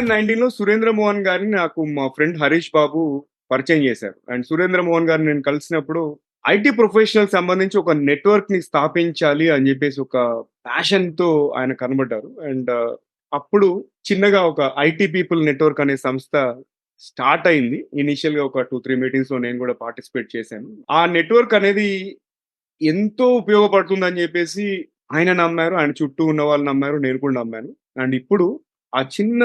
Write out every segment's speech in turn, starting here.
2019లో సురేంద్ర మోహన్ గారిని నాకు మా ఫ్రెండ్ హరీష్ బాబు పరిచయం చేశారు. అండ్ సురేంద్ర మోహన్ గారిని నేను కలిసినప్పుడు ఐటీ ప్రొఫెషనల్ సంబంధించి ఒక నెట్వర్క్‌ని స్థాపించాలి అని చెప్పేసి ఒక ప్యాషన్‌తో ఆయన కనబడ్డారు. అండ్ అప్పుడు చిన్నగా ఒక ఐటీ పీపుల్ నెట్వర్క్ అనే సంస్థ స్టార్ట్ అయింది. ఇనీషియల్‌గా ఒక 2, 3 మీటింగ్స్‌లో నేను కూడా పార్టిసిపేట్ చేశాను. ఆ నెట్వర్క్ అనేది ఎంతో ఉపయోగపడుతుందని చెప్పేసి ఆయన నమ్మారు. ఆయన చుట్టూ ఉన్న వాళ్ళు నమ్మారు. నేను కూడా నమ్మాను. అండ్ ఇప్పుడు ఆ చిన్న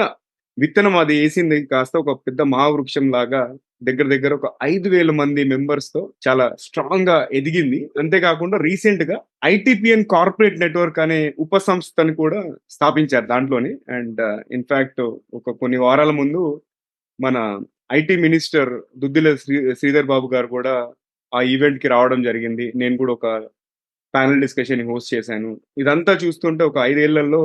విత్తనం అది ఏసింది కాస్త ఒక పెద్ద మహావృక్షం లాగా దగ్గర దగ్గర ఒక 5,000 మంది మెంబర్స్‌తో చాలా స్ట్రాంగ్‌గా ఎదిగింది. అంతే కాకుండా రీసెంట్‌గా ఐటీపీఎన్ కార్పొరేట్ నెట్వర్క్ అనే ఉప సంస్థని కూడా స్థాపించారు దాంట్లోనే. అండ్ ఇన్‌ఫాక్ట్ ఒక కొన్ని వారాల ముందు మన ఐటీ మినిస్టర్ దుద్దిల శ్రీధర్ బాబు గారు కూడా ఆ ఈవెంట్‌కి రావడం జరిగింది. నేను కూడా ఒక ప్యానెల్ డిస్కషన్ హోస్ట్ చేశాను. ఇదంతా చూస్తుంటే ఒక 5 ఏళ్లలో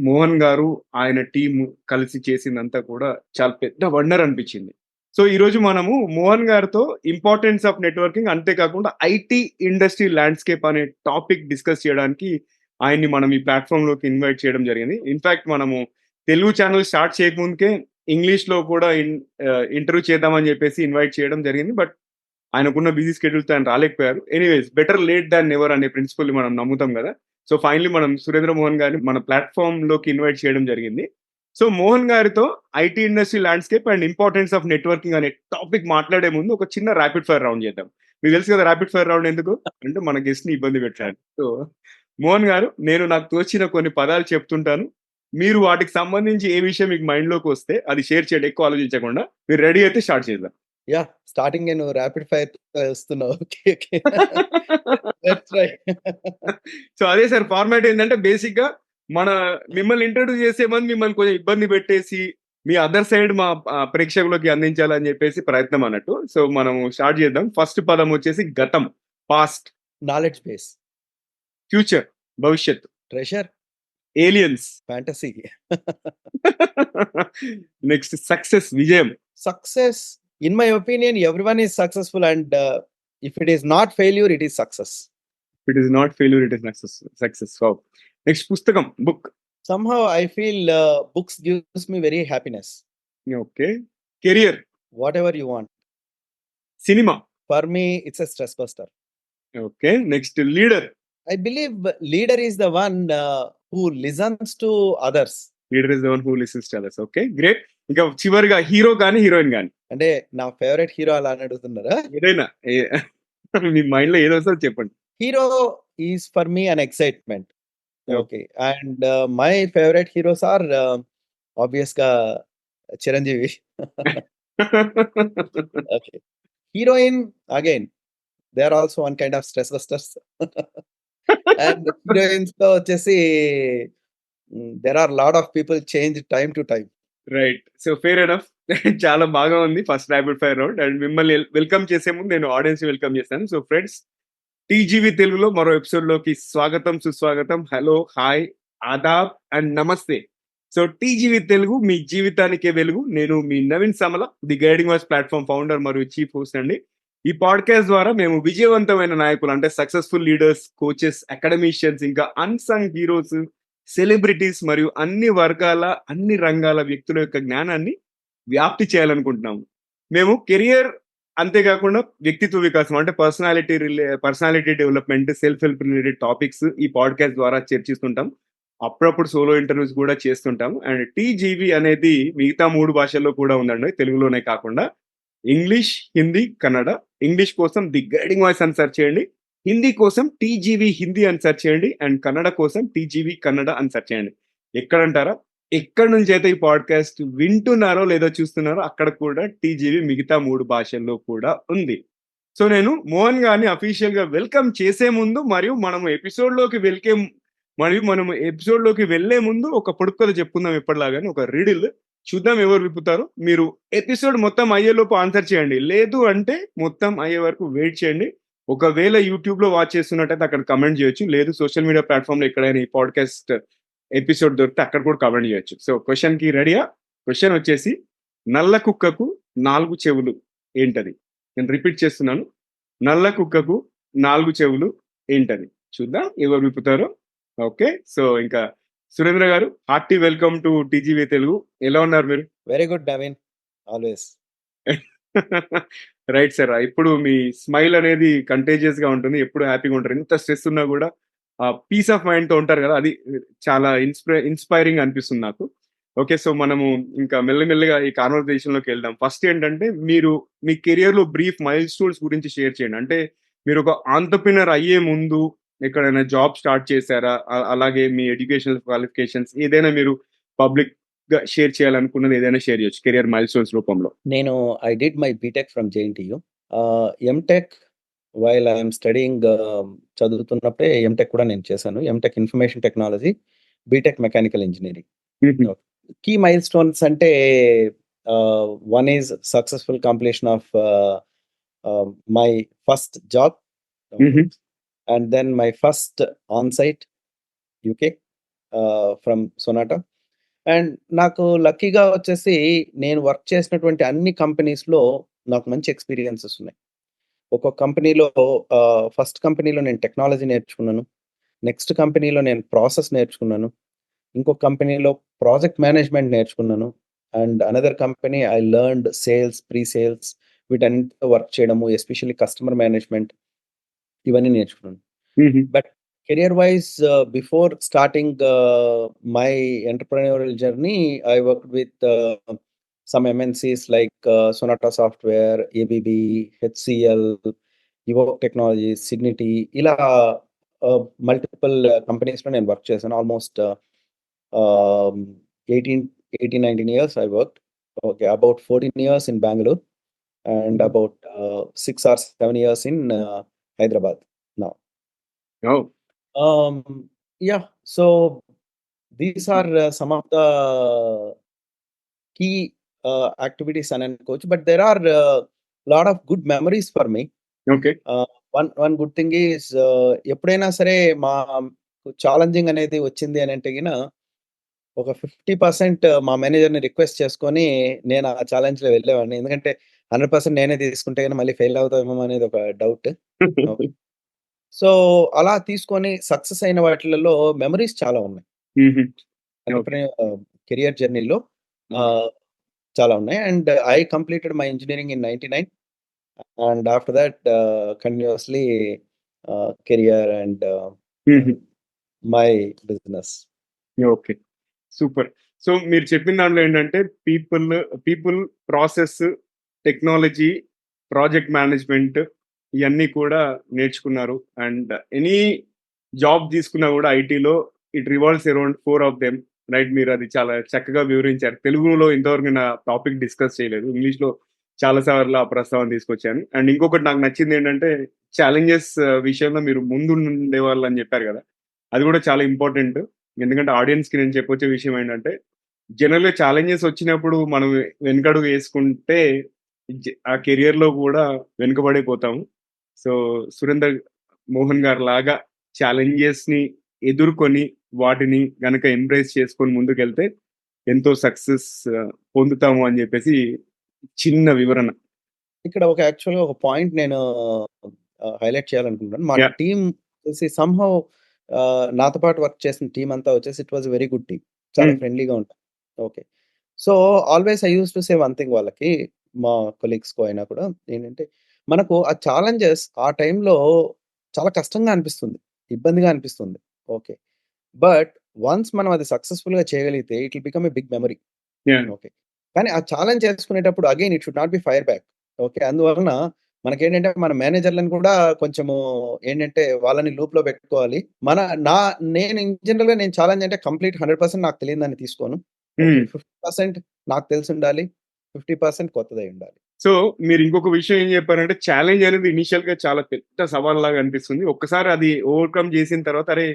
మోహన్ గారు, ఆయన టీమ్ కలిసి చేసిందంతా కూడా చాలా పెద్ద వండర్ అనిపించింది. సో, ఈరోజు మనము మోహన్ గారితో ఇంపార్టెన్స్ ఆఫ్ నెట్వర్కింగ్ అంతే కాకుండా ఐటీ ఇండస్ట్రీ ల్యాండ్‌స్కేప్ అనే టాపిక్ డిస్కస్ చేయడానికి ఆయన్ని మనం ఈ ప్లాట్‌ఫార్మ్‌లోకి ఇన్వైట్ చేయడం జరిగింది. ఇన్‌ఫాక్ట్ మనము తెలుగు ఛానెల్ స్టార్ట్ చేయకముందుకే ఇంగ్లీష్‌లో కూడా ఇంటర్వ్యూ చేద్దామని చెప్పేసి ఇన్వైట్ చేయడం జరిగింది. బట్ ఆయనకున్న బిజీ షెడ్యూల్‌తో ఆయన రాలేకపోయారు. Anyways better late than never అనే ప్రిన్సిపల్‌ని మనం నమ్ముతాం గదా! సో, ఫైనల్లీ మనం సురేంద్ర మోహన్ గారిని మన ప్లాట్‌ఫార్మ్‌లోకి ఇన్వైట్ చేయడం జరిగింది. సో, మోహన్ గారితో IT industry landscape and importance of networking అనే టాపిక్ మాట్లాడే ముందు ఒక చిన్న రాపిడ్ ఫైర్ రౌండ్ చేద్దాం. మీకు తెలుసు కదా రాపిడ్ ఫైర్ రౌండ్ ఎందుకు? అంటే మన గెస్ట్‌ని ఇబ్బంది పెట్టడానికి. సో, మోహన్ గారు నేను నాకు తోచిన కొన్ని పదాలు చెప్తుంటాను. మీరు వాటికి సంబంధించి ఏ విషయం మీకు మైండ్‌లోకి వస్తే అది షేర్ చేయండి ఎక్కువ ఆలోచించకుండా. మీరు రెడీ అయితే స్టార్ట్ చేద్దాం. యాహ్! స్టార్టింగే నువ్వు రాపిడ్ ఫైర్‌తో ఇస్తున్నావు. Okay. Okay. Let's try. So, అదే సార్ ఫార్మాట్ ఏంటంటే బేసిక్‌గా మిమ్మల్ని ఇంట్రొడ్యూస్ చేసే ముందు మిమ్మల్ని కొంచెం ఇబ్బంది పెట్టేసి, మీ అదర్ సైడ్ మా ప్రేక్షకులకి అందించాలని చెప్పేసి ప్రయత్నం అన్నట్టు. సో, మనము స్టార్ట్ చేద్దాం. ఫస్ట్ పదం వచ్చేసి గతం, పాస్ట్, నాలెడ్జ్ బేస్, ఫ్యూచర్, భవిష్యత్తు, treasure, aliens, fantasy, next success, విజయం, success. In my opinion everyone is successful and if it is not failure it is success. It is not failure it is success. Wow! Next పుస్తకం, book. Somehow I feel books gives me very happiness. Okay. Career, Whatever you want. Cinema. For me, it's a stress buster. Okay. Next leader. I believe leader is the one who listens to others. Leader is the one who listens to others. Okay. Great. ఇంకా చివరిగా hero గాని, heroine గాని. అంటే నా favourite hero అలా అని అడుగుతున్నారా? ఏదైనా మీ మైండ్‌లో ఏదొస్తే అది చెప్పండి. Hero is for me an excitement. Okay. Okay. And my favorite heroes are obviously Chiranjeevi. Okay. Heroine again. They are also one kind of stress busters. And heroines లో వచ్చేసి there are a lot of people change time to time. Right. So, fair enough. చాలా బాగా ఉంది first rapid fire round. And మిమ్మల్ని welcome చేసే ముందు నేను ఆడియన్స్‌ని వెల్కమ్ చేస్తాను. సో, ఫ్రెండ్స్ టీజీవీ తెలుగులో మరో ఎపిసోడ్‌లోకి స్వాగతం, సుస్వాగతం. హలో, హాయ్, ఆదాబ్ అండ్ నమస్తే. సో, టీజీవీ తెలుగు మీ జీవితానికే వెలుగు. నేను మీ Naveen Samala, the guiding voice platform founder మరియు చీఫ్ హోస్ట్ అండి. ఈ పాడ్‌కాస్ట్ ద్వారా మేము విజయవంతమైన నాయకులు అంటే సక్సెస్‌ఫుల్ లీడర్స్, కోచెస్, అకాడమిషియన్స్ ఇంకా అన్‌సంగ్ హీరోస్, సెలబ్రిటీస్ మరియు అన్ని వర్గాల, అన్ని రంగాల వ్యక్తుల యొక్క జ్ఞానాన్ని వ్యాప్తి చేయాలనుకుంటున్నాము. మేము కెరియర్ అంతేకాకుండా వ్యక్తిత్వ వికాసం అంటే personality development, self help related topics ఈ పాడ్‌కాస్ట్ ద్వారా చర్చిస్తుంటాం. అప్పుడప్పుడు సోలో ఇంటర్వ్యూస్ కూడా చేస్తుంటాం. అండ్ టీజీవీ అనేది మిగతా 3 భాషల్లో కూడా ఉందండి. తెలుగులోనే కాకుండా ఇంగ్లీష్, హిందీ, కన్నడ. ఇంగ్లీష్ కోసం ది గైడింగ్ వాయిస్ అని సెర్చ్ చేయండి. హిందీ కోసం టీజీవీ హిందీ అని సెర్చ్ చేయండి. అండ్ కన్నడ కోసం టీజీవీ కన్నడ అని సెర్చ్ చేయండి. ఎక్కడంటారా? ఎక్కడి నుంచి అయితే ఈ పాడ్‌కాస్ట్ వింటున్నారో లేదా చూస్తున్నారో అక్కడ కూడా టీజీవీ మిగతా 3 భాషల్లో కూడా ఉంది. సో, నేను మోహన్ గారిని అఫీషియల్‌గా వెల్కమ్ చేసే ముందు మరియు మనము ఎపిసోడ్‌లోకి వెళ్ళే ముందు ఒక పొడుపు కథ చెప్పుకుందాం ఎప్పటిలాగానే. ఒక రిడిల్ చూద్దాం ఎవరు విప్పుతారో. మీరు ఎపిసోడ్ మొత్తం అయ్యేలోపు ఆన్సర్ చేయండి. లేదు అంటే మొత్తం అయ్యే వరకు వెయిట్ చేయండి. ఒకవేళ యూట్యూబ్‌లో వాచ్ చేస్తున్నట్టయితే అక్కడ కామెంట్ చేయొచ్చు. లేదు సోషల్ మీడియా ప్లాట్‌ఫార్మ్‌లో ఎక్కడైనా ఈ పాడ్‌కాస్ట్ ఎపిసోడ్ దొరికితే అక్కడ కూడా కామెంట్ చేయొచ్చు. సో, క్వెషన్‌కి రెడీయా? క్వెషన్ వచ్చేసి నల్ల కుక్కకు 4 చెవులు ఏంటది? నేను రిపీట్ చేస్తున్నాను. నల్ల కుక్కకు 4 చెవులు ఏంటది? చూద్దాం ఎవరు విప్పుతారో. ఓకే. సో, ఇంకా సురేంద్ర గారు hearty welcome to TGV Telugu. ఎలా ఉన్నారు మీరు? Very good Naveen. Always. Right sir. ఇప్పుడు మీ స్మైల్ అనేది కంటేజియస్‌గా ఉంటుంది. ఎప్పుడు హ్యాపీగా ఉంటారు. ఎంత స్ట్రెస్ ఉన్నా గూడా పీస్ ఆఫ్ మైండ్‌తో ఉంటారు గదా! అది చాలా ఇన్‌స్పైరింగ్ అనిపిస్తుంది నాకు. ఓకే. సో, మనము ఇంకా మెల్లిమెల్లిగా ఈ కాన్వర్జేషన్‌లోకెళ్దాం. ఫస్ట్ ఏంటంటే మీరు మీ కెరియర్‌లో బ్రీఫ్ మైల్‌స్టోన్స్ గురించి షేర్ చేయండి. అంటే మీరొక ఆంత్రప్రెన్యూర్ అయ్యే ముందు ఎక్కడైనా జాబ్ స్టార్ట్ చేసారా? అలాగే మీ ఎడ్యుకేషనల్ క్వాలిఫికేషన్స్ ఏదైనా మీరు పబ్లిక్‌గా షేర్ చేయాలనుకున్నది ఏదైనా షేర్ చేయొచ్చు కెరియర్ మైల్‌స్టోన్స్ రూపంలో. నేను I did my BTech from JNTU. MTech while I'm studying, చదువుతున్నప్పుడే ఎంటెక్ కూడా నేను చేశాను. MTech information technology, BTech mechanical engineering. Hmm. Key milestones అంటే one is successful completion of my first job. Hmm. And then my first on site UK from Sonata. And నాకు లక్కీగా వచ్చేసి నేను work చేసినటువంటి అన్ని కంపెనీస్‌లో నాకు మంచి ఎక్స్‌పీరియన్సెస్ ఉన్నాయి. ఒక్కొక్క కంపెనీలో ఫస్ట్ కంపెనీలో నేను టెక్నాలజీ నేర్చుకున్నాను. నెక్స్ట్ కంపెనీలో నేను ప్రాసెస్ నేర్చుకున్నాను. ఇంకొక కంపెనీలో ప్రాజెక్ట్ మేనేజ్మెంట్ నేర్చుకున్నాను. And another company I learned sales, pre sales వీటన్నిటితో వర్క్ చేయడము, ఎస్పెషల్లీ కస్టమర్ మేనేజ్మెంట్ ఇవన్నీ నేర్చుకున్నాను. హుహు. But career-wise, before starting my entrepreneurial journey, I worked with some MNCs like Sonata Software, ABB, HCL, Evoke Technologies, Signity. ఇలా multiple కంపెనీస్‌లో నేను work చేశాను. Almost 18, 18, 19 years I worked. Okay, about 14 years in Bangalore and about 6 or 7 years in Hyderabad now. Oh! Um, yeah, so these are some of the key activities and coach, but there are a lot of good memories for me. Okay. One good thing is ఎప్పుడైనా సరే మా challenging అనేది వచ్చింది అని అంటే గిన ఒక 50% మా మేనేజర్‌ని రిక్వెస్ట్ చేసుకొని నేను ఆ ఛాలెంజ్‌లో వెళ్ళేవాడిని. ఎందుకంటే 100% నేనే తీసుకుంటే గనుక మళ్ళీ ఫెయిల్ అవుతామేమో అనేది ఒక డౌట్. ఓకే. సో, అలా తీసుకొని సక్సెస్ అయిన వాటిలలో మెమోరీస్ చాలా ఉన్నాయి. హుహు. ఓకే. ఎంటర్‌ప్రెన్యూర్ కెరియర్ జర్నీలో ఆహ్, చాలా ఉన్నాయి. And I completed my engineering in 99 and after that continuously career and hmm. My business. Okay. Super. So, మీరు చెప్పిన దాంట్లో ఏంటంటే people, process, technology, project management ఇయన్నీ కూడా నేర్చుకున్నారు. అండ్ ఎనీ జాబ్ తీసుకున్నా గూడా ఐటీలో it revolves around 4 of them. Right. మీరది చాలా చక్కగా వివరించారు. తెలుగులో ఇంతవరకు నేను ఆ టాపిక్ డిస్కస్ చేయలేదు. ఇంగ్లీష్‌లో చాలా సార్లు ఆ ప్రస్తావన తీసుకొచ్చాను. అండ్ ఇంకొకటి నాకు నచ్చిందేంటంటే ఛాలెంజెస్ విషయంలో మీరు ముందుండేవాళ్ళని జెప్పారు గదా! అది గూడా చాలా ఇంపార్టెంట్. ఎందుకంటే ఆడియన్స్‌కి నేను చెప్పొచ్చే విషయం ఏంటంటే, జనరల్‌గా ఛాలెంజెస్ వచ్చినప్పుడు మనం వెనకడుగు వేసుకుంటే ఆ కెరియర్‌లో గూడా వెనుకబడిపోతాము. సో, సురేందర్ మోహన్ గారిలాగా ఛాలెంజెస్‌ని ఎదుర్కొని, వాటిని గనక ఎంబ్రేస్ చేసుకొని ముందుకెళ్తే ఎంతో సక్సెస్ పొందుతాము అని జెప్పేసి చిన్న వివరణ. ఇక్కడ ఒక యాక్చువల్‌గా ఒక పాయింట్ నేను హైలైట్ చేయాలనుకుంటున్నాను. మా యాహ్! టీమ్ వచ్చేసి సమ్‌హౌ నాతో పాటు వర్క్ చేసిన టీమ్ అంతా వచ్చేసి it was very good team. చాలా హ్మ్. ఫ్రెండ్లీగా ఉంటారు. Okay. So, always I used to say one thing వాళ్ళకి, మా కొలీగ్స్‌కో అయినా కూడా ఏంటంటే, మనకు ఆ ఛాలెంజెస్ ఆ టైంలో చాలా కష్టంగా అనిపిస్తుంది. ఇబ్బందిగా అనిపిస్తుంది. ఓకే. బట్ వన్స్ మనం అది సక్సెస్‌ఫుల్‌గా చేయగలిగితే it will become a big memory. Yeah! Okay. కానీ ఆ ఛాలెంజ్ చేసుకునేటప్పుడు again it should not be fire back. Okay. అందువలన మనకేంటంటే మన మేనేజర్‌లను కూడా కొంచెము ఏంటంటే వాళ్ళని లూప్‌లో పెట్టుకోవాలి. మన నా నేను ఇన్ జనరల్‌గా నేను ఛాలెంజ్ అంటే కంప్లీట్ 100% నాకు తెలియనిదాన్ని తీసుకోను. ఓకే. హ్మ్. 50% నాకు తెలిసుండాలి. 50% కొత్తదై ఉండాలి. సో, మీరింకొక విషయం ఏం జెప్పారంటే, ఛాలెంజ్ అనేది ఇనీషియల్‌గా చాలా పెద్ద సవాల్లాగా అనిపిస్తుంది. ఒక్కసారి అది ఓవర్‌కమ్ జేసిన తర్వాత, అరే!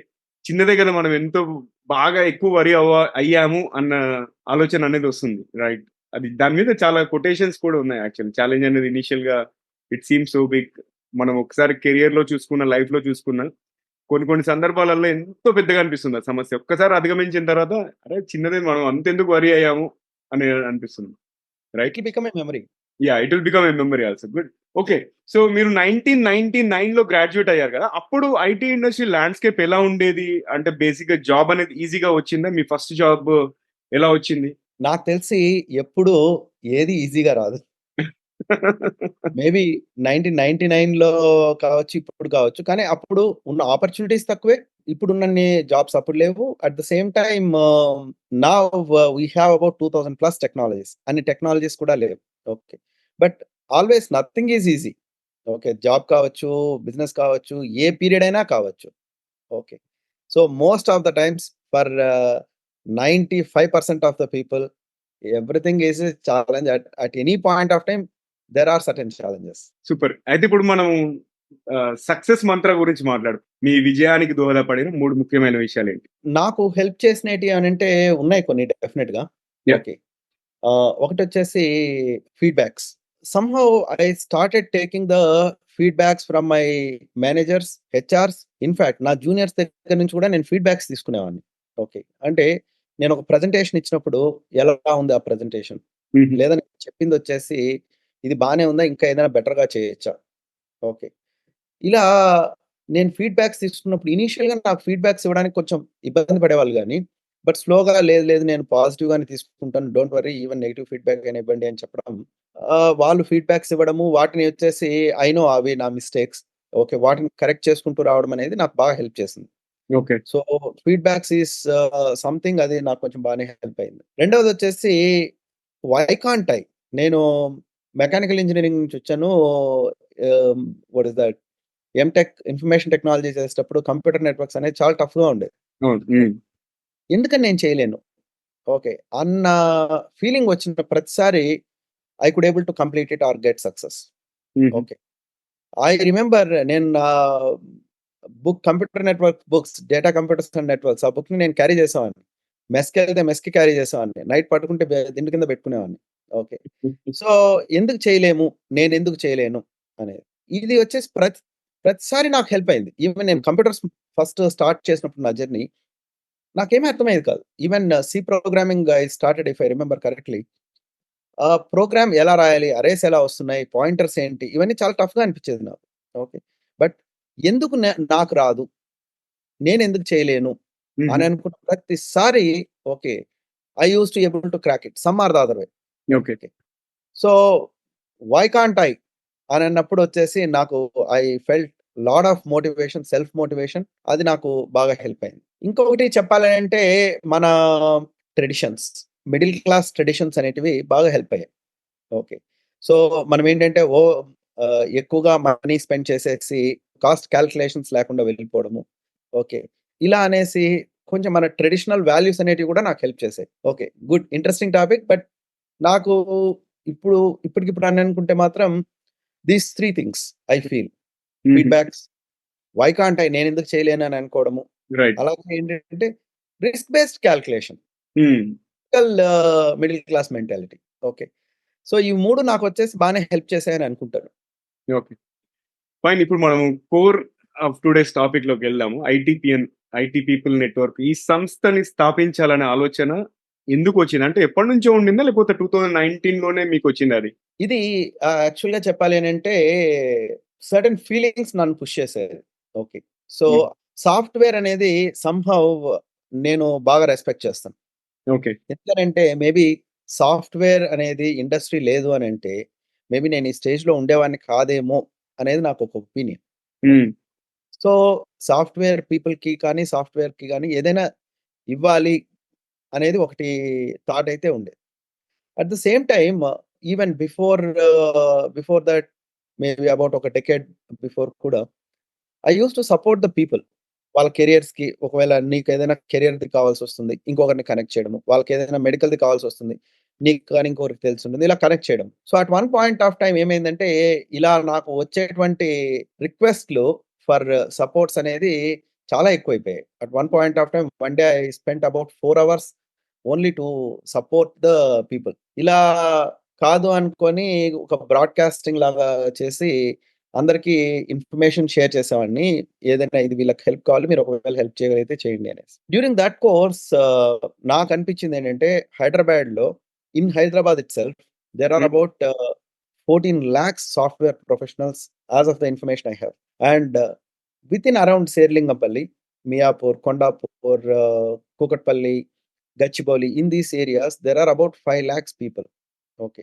చిన్నదే గదా! మనం ఎంతో బాగా ఎక్కువ వరీ అయ్యాము అన్న ఆలోచన అనేది వస్తుంది. రైట్. అది దాని మీద చాలా కొటేషన్స్ కూడా ఉన్నాయి యాక్చువల్లీ. ఛాలెంజ్ అనేది ఇనీషియల్‌గా ఇట్ సీమ్స్ సో బిగ్. మనం ఒకసారి కెరియర్‌లో చూసుకున్న, లైఫ్‌లో చూసుకున్న కొన్ని కొన్ని సందర్భాలలో ఎంతో పెద్దగా అనిపిస్తుంది ఆ సమస్య. ఒక్కసారి అధిగమించిన తర్వాత, అరే! చిన్నదే మనం అంతెందుకు వరీ అయ్యాము అని అనిపిస్తుంది. It right. Will become a memory. Yeah! It will become a memory also. Good. Okay. So, మీరు 1999లో గ్రాడ్యుయేట్ అయ్యారు గదా! అప్పుడు ఐటీ ఇండస్ట్రీ ల్యాండ్‌స్కేప్ ఎలా ఉండేది? అంటే బేసిక్‌గా జాబ్ అనేది ఈజీగా వచ్చిందా? మీ ఫస్ట్ జాబ్ ఎలా వచ్చింది? నాకు తెలిసి ఎప్పుడూ ఏది ఈజీగా రాదు. మేబీ 1999లో కావచ్చు, ఇప్పుడు కావచ్చు. కానీ అప్పుడు ఉన్న ఆపర్చునిటీస్ తక్కువే. ఇప్పుడున్నన్ని జాబ్స్ అప్పుడు లేవు. At the same time now we have about 2000 plus technologies. అన్ని టెక్నాలజీస్ కూడా లేవు. Okay. But always nothing is easy. Okay. Job కావచ్చు, బిజినెస్ కావచ్చు, ఏ పీరియడ్ అయినా కావచ్చు. Okay. So, most of the times for 95% of the people everything is a challenge at any point of time there are certain challenges. Super. అయితే ఇప్పుడు మనం success మంత్ర గురించి మాట్లాడు. మీ విజయానికి దోహదపడిన 3 ముఖ్యమైన విషయాలేంటి? నాకు హెల్ప్ చేసినేటియి అనంటే ఉన్నాయి కొన్ని డెఫినిట్‌గా. యాహ్! ఓకే. ఒకటొచ్చేసి feedbacks. Somehow I started taking the feedbacks from my managers, HRs. In fact నా జూనియర్స్ దగ్గర నుంచి కూడా నేను ఫీడ్‌బ్యాక్స్ తీసుకునేవాడిని. ఓకే. అంటే నేనొక ప్రెజెంటేషన్ ఇచ్చినప్పుడు ఎలా ఉంది ఆ ప్రెజెంటేషన్? హుహు. లేదా నేను చెప్పిందొచ్చేసి ఇది బానే ఉందా? ఇంకా ఏదైనా బెటర్‌గా చేయొచ్చా? ఓకే. ఇలా నేను ఫీడ్‌బ్యాక్స్ తీసుకున్నప్పుడు ఇనీషియల్‌గా నాకు ఫీడ్‌బ్యాక్స్ ఇవ్వడానికి కొంచెం ఇబ్బంది పడేవాళ్ళు గానీ, బట్ స్లోగా లేదు, లేదు నేను పాజిటివ్‌గానే తీసుకుంటాను. Don't worry even negative feedback అయినా ఇవ్వండి అని చెప్పడం. వాళ్ళు ఫీడ్‌బ్యాక్స్ ఇవ్వడము, వాటిని వచ్చేసి ఐ నో అవి నా మిస్టేక్స్. ఓకే. వాటిని కరెక్ట్ చేసుకుంటూ రావడం అనేది నాకు బాగా హెల్ప్ చేసింది. Okay. So, feedbacks is something అది నాకు కొంచెం బానే హెల్ప్ అయింది. రెండోదొచ్చేసి వై కాంట్ ఐ? నేను మెకానికల్ ఇంజినీరింగ్ నుంచొచ్చాను. What is that? MTech information technology చేసేటప్పుడు కంప్యూటర్ నెట్వర్క్స్ అనేది చాలా టఫ్‌గా ఉండేది. అవును. హ్మ్. ఎందుకని నేను చేయలేను? ఓకే. అన్న ఫీలింగ్ వచ్చిన ప్రతిసారి I could able to complete it or get success. హుహు. ఓకే. ఐ రిమెంబర్ నేను నా book computer network books, data computers and networks ఆ బుక్‌ని నేను క్యారీ చేసేవాడిని. మెస్‌కెళ్తే మెస్‌కి క్యారీ చేసేవాడిని. నైట్ పడుకుంటే దిండు కింద పెట్టుకునేవాడిని. ఓకే. సో, ఎందుకు చేయలేము? నేనెందుకు చేయలేను? అనేది. ఇది వచ్చేసి ప్రతిసారి నాకు హెల్ప్ అయింది. ఈవెన్ నేను కంప్యూటర్స్ ఫస్ట్ స్టార్ట్ చేసినప్పుడు నా జర్నీ నాకేమీ అర్థమయ్యేది కాదు. Even C programming I started if I remember correctly. Program ఎలా రాయాలి? అరేస్ ఎలా వస్తున్నాయి? పాయింటర్స్ ఏంటి? ఇవన్నీ చాలా టఫ్‌గా అనిపించేది నాకు. ఓకే. బట్ ఎందుకు నాకు రాదు? నేనెందుకు చేయలేను? హుహు. అని అనుకున్న ప్రతిసారి okay. I used to able to crack it some or the other way. Okay. Okay. So, why can't I? అనన్నప్పుడొచ్చేసి నాకు I felt lot of motivation, self motivation అది నాకు బాగా హెల్ప్ అయింది. ఇంకొకటి చెప్పాలనంటే మన ట్రెడిషన్స్, మిడిల్ క్లాస్ ట్రెడిషన్స్ అనేటివి బాగా హెల్ప్ అయ్యాయి. ఓకే. సో, మనమేంటంటే ఎక్కువగా మనీ స్పెండ్ చేసేసి కాస్ట్ కాలిక్యులేషన్స్ లేకుండా వెళ్ళిపోవడము. ఓకే. ఇలా అనేసి కొంచెం మన ట్రెడిషనల్ వాల్యూస్ అనేటివి కూడా నాకు హెల్ప్ చేసాయి. Okay. Good interesting topic. But నాకు ఇప్పుడు ఇప్పటికిప్పుడు అని అనుకుంటే మాత్రం these 3 things I feel. Hmm. Feedbacks, why can't I నేనెందుకు చేయలేను అని అనుకోవడము. రైట్. అలాగే ఏంటంటే risk based calculation. Hmm. Middle class mentality. Okay. So, ఈ 3 నాకొచ్చేసి బానే హెల్ప్ చేశాయని అనుకుంటాను. ఓకే. ఫైన్. ఇప్పుడు మనం కోర్ ఆఫ్ టుడేస్ టాపిక్‌లోకెళ్దాము. IT people network. ఈ సంస్థని స్థాపించాలనే ఆలోచన ఎందుకొచ్చింది? అంటే ఎప్పటినుంచో ఉండిందా? లేకపోతే 2019లోనే మీకొచ్చిందా అది? ఇది యాక్చువల్‌గా చెప్పాలి అనంటే సర్టెన్ ఫీలింగ్స్ నన్ను పుష్ చేసాయి. ఓకే. సో, హ్మ్. సాఫ్ట్‌వేర్ అనేది సమ్‌హౌ నేను బాగా రెస్పెక్ట్ చేస్తాను. ఓకే. ఎందుకనంటే మేబీ సాఫ్ట్‌వేర్ అనేది ఇండస్ట్రీ లేదు అనంటే మేబీ నేను ఈ స్టేజ్‌లో ఉండేవాడిని కాదేమో అనేది నాకొక ఒపీనియన్. హ్మ్. ఓకే. సో, సాఫ్ట్‌వేర్ పీపుల్‌కి కానీ, సాఫ్ట్‌వేర్‌కి గాని ఏదైనా ఇవ్వాలి అనేది ఒకటి థాట్ అయితే ఉండేది. At the same time even before that maybe about ఒక డెకేడ్ బిఫోర్ కూడా I used to support the people. వాళ్ళ కెరియర్స్‌కి ఒకవేళ నీకేదైనా కెరియర్‌ది కావాల్సొస్తుంది. ఇంకొకరిని కనెక్ట్ చేయడము. వాళ్ళకేదైనా మెడికల్‌ది కావాల్సొస్తుంది. నీకు కానీ ఇంకొకరికి తెలిసుంటుంది. ఇలా కనెక్ట్ చేయడం. So, at one point of time ఏమైందంటే, ఇలా నాకు వచ్చేటువంటి రిక్వెస్ట్‌లు ఫర్ సపోర్ట్స్ అనేది చాలా ఎక్కువైపోయాయి. At one point of time one day I spent about 4 hours only to support the people. ఇలా కాదు అనుకోని ఒక బ్రాడ్‌కాస్టింగ్ లాగా చేసి అందరికీ ఇన్ఫర్మేషన్ షేర్ చేసేవాడిని. ఏదైనా ఇది వీళ్ళకి హెల్ప్ కావాలి. మీరు ఒకవేళ హెల్ప్ చేయగలిగితే చేయండి అనేసి. డ్యూరింగ్ థట్ కోర్స్ నాకనిపించిందేంటంటే హైదరాబాద్‌లో Hyderabad itself there are hmm. About 14 lakhs software professionals as of the information I have. And within around Serilingampally, Miyapur, Kondapur, Kukatpally Gachibowli, in these areas there are about 5 lakhs people. Okay.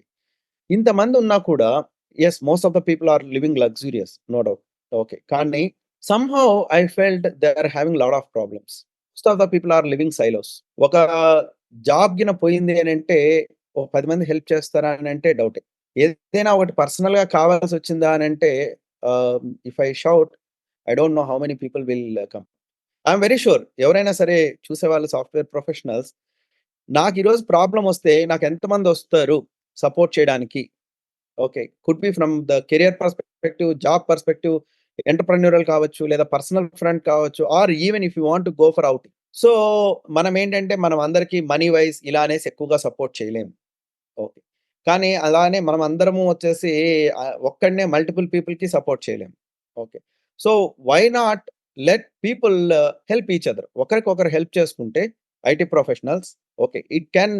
ఇంతమంది ఉన్నా కూడా yes, most of the people are living luxurious, no doubt. Okay. కానీ somehow I felt they are having lot of problems. Most of the people are living silos. ఒక job గిన పోయింది అనంటే ఒక 10 మంది హెల్ప్ చేస్తారా అనంటే డౌటే. ఏదైనా ఒకటి పర్సనల్‌గా కావాల్సొచ్చిందా అనంటే if I shout I don't know how many people will come. I am very sure ఎవరైనా సరే చూసేవాళ్ళు సాఫ్ట్‌వేర్ ప్రొఫెషనల్స్ నాకు ఈరోజు ప్రాబ్లమ్ వస్తే నాకు ఎంతమందొస్తారు సపోర్ట్ చేయడానికి? Okay. Could be from the career perspective, job perspective, entrepreneurial కావచ్చు, లేదా పర్సనల్ ఫ్రంట్ కావచ్చు, or even if you want to go for outing. So, మనమేంటంటే మనం అందరికి మనీ వైస్ ఇలా అనేసి ఎక్కువగా సపోర్ట్ చేయలేము. ఓకే. కానీ అలానే మనం అందరము వచ్చేసి ఒక్కడినే మల్టిపుల్ పీపుల్‌కి సపోర్ట్ చేయలేము. Okay. So, why not let people help each other. ఒకరికొకరు హెల్ప్ చేసుకుంటే IT professionals okay. It can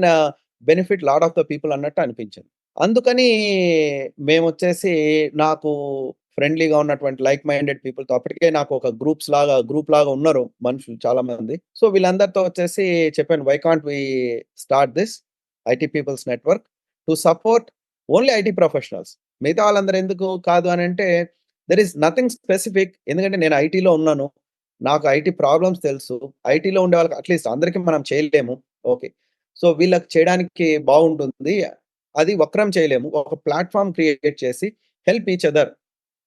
benefit lot of the people అన్నట్టు అనిపించింది. అందుకని మేమొచ్చేసి నాకు ఫ్రెండ్లీగా ఉన్నటువంటి లైక్ మైండెడ్ పీపుల్‌తో అప్పటికే నాకు ఒక గ్రూప్ లాగా ఉన్నారు మనుషులు చాలా మంది. సో, వీళ్ళందరితో వచ్చేసి చెప్పాను why can't we start this IT peoples network to support only IT professionals. మిగతా వాళ్ళందరూ ఎందుకు కాదు అనంటే దేర్ ఈస్ నథింగ్ స్పెసిఫిక్. ఎందుకంటే నేను ఐటీలో ఉన్నాను. నాకు ఐటీ ప్రాబ్లమ్స్ తెలుసు. ఐటీలో ఉండే వాళ్ళకి అట్‌లీస్ట్ అందరికి మనం చేయలేము. ఓకే. సో, వీళ్ళకి చేయడానికి బావుంటుంది. అది ఒక్కరం చేయలేము. ఒక ప్లాట్‌ఫార్మ్ క్రియేట్ చేసి help each other.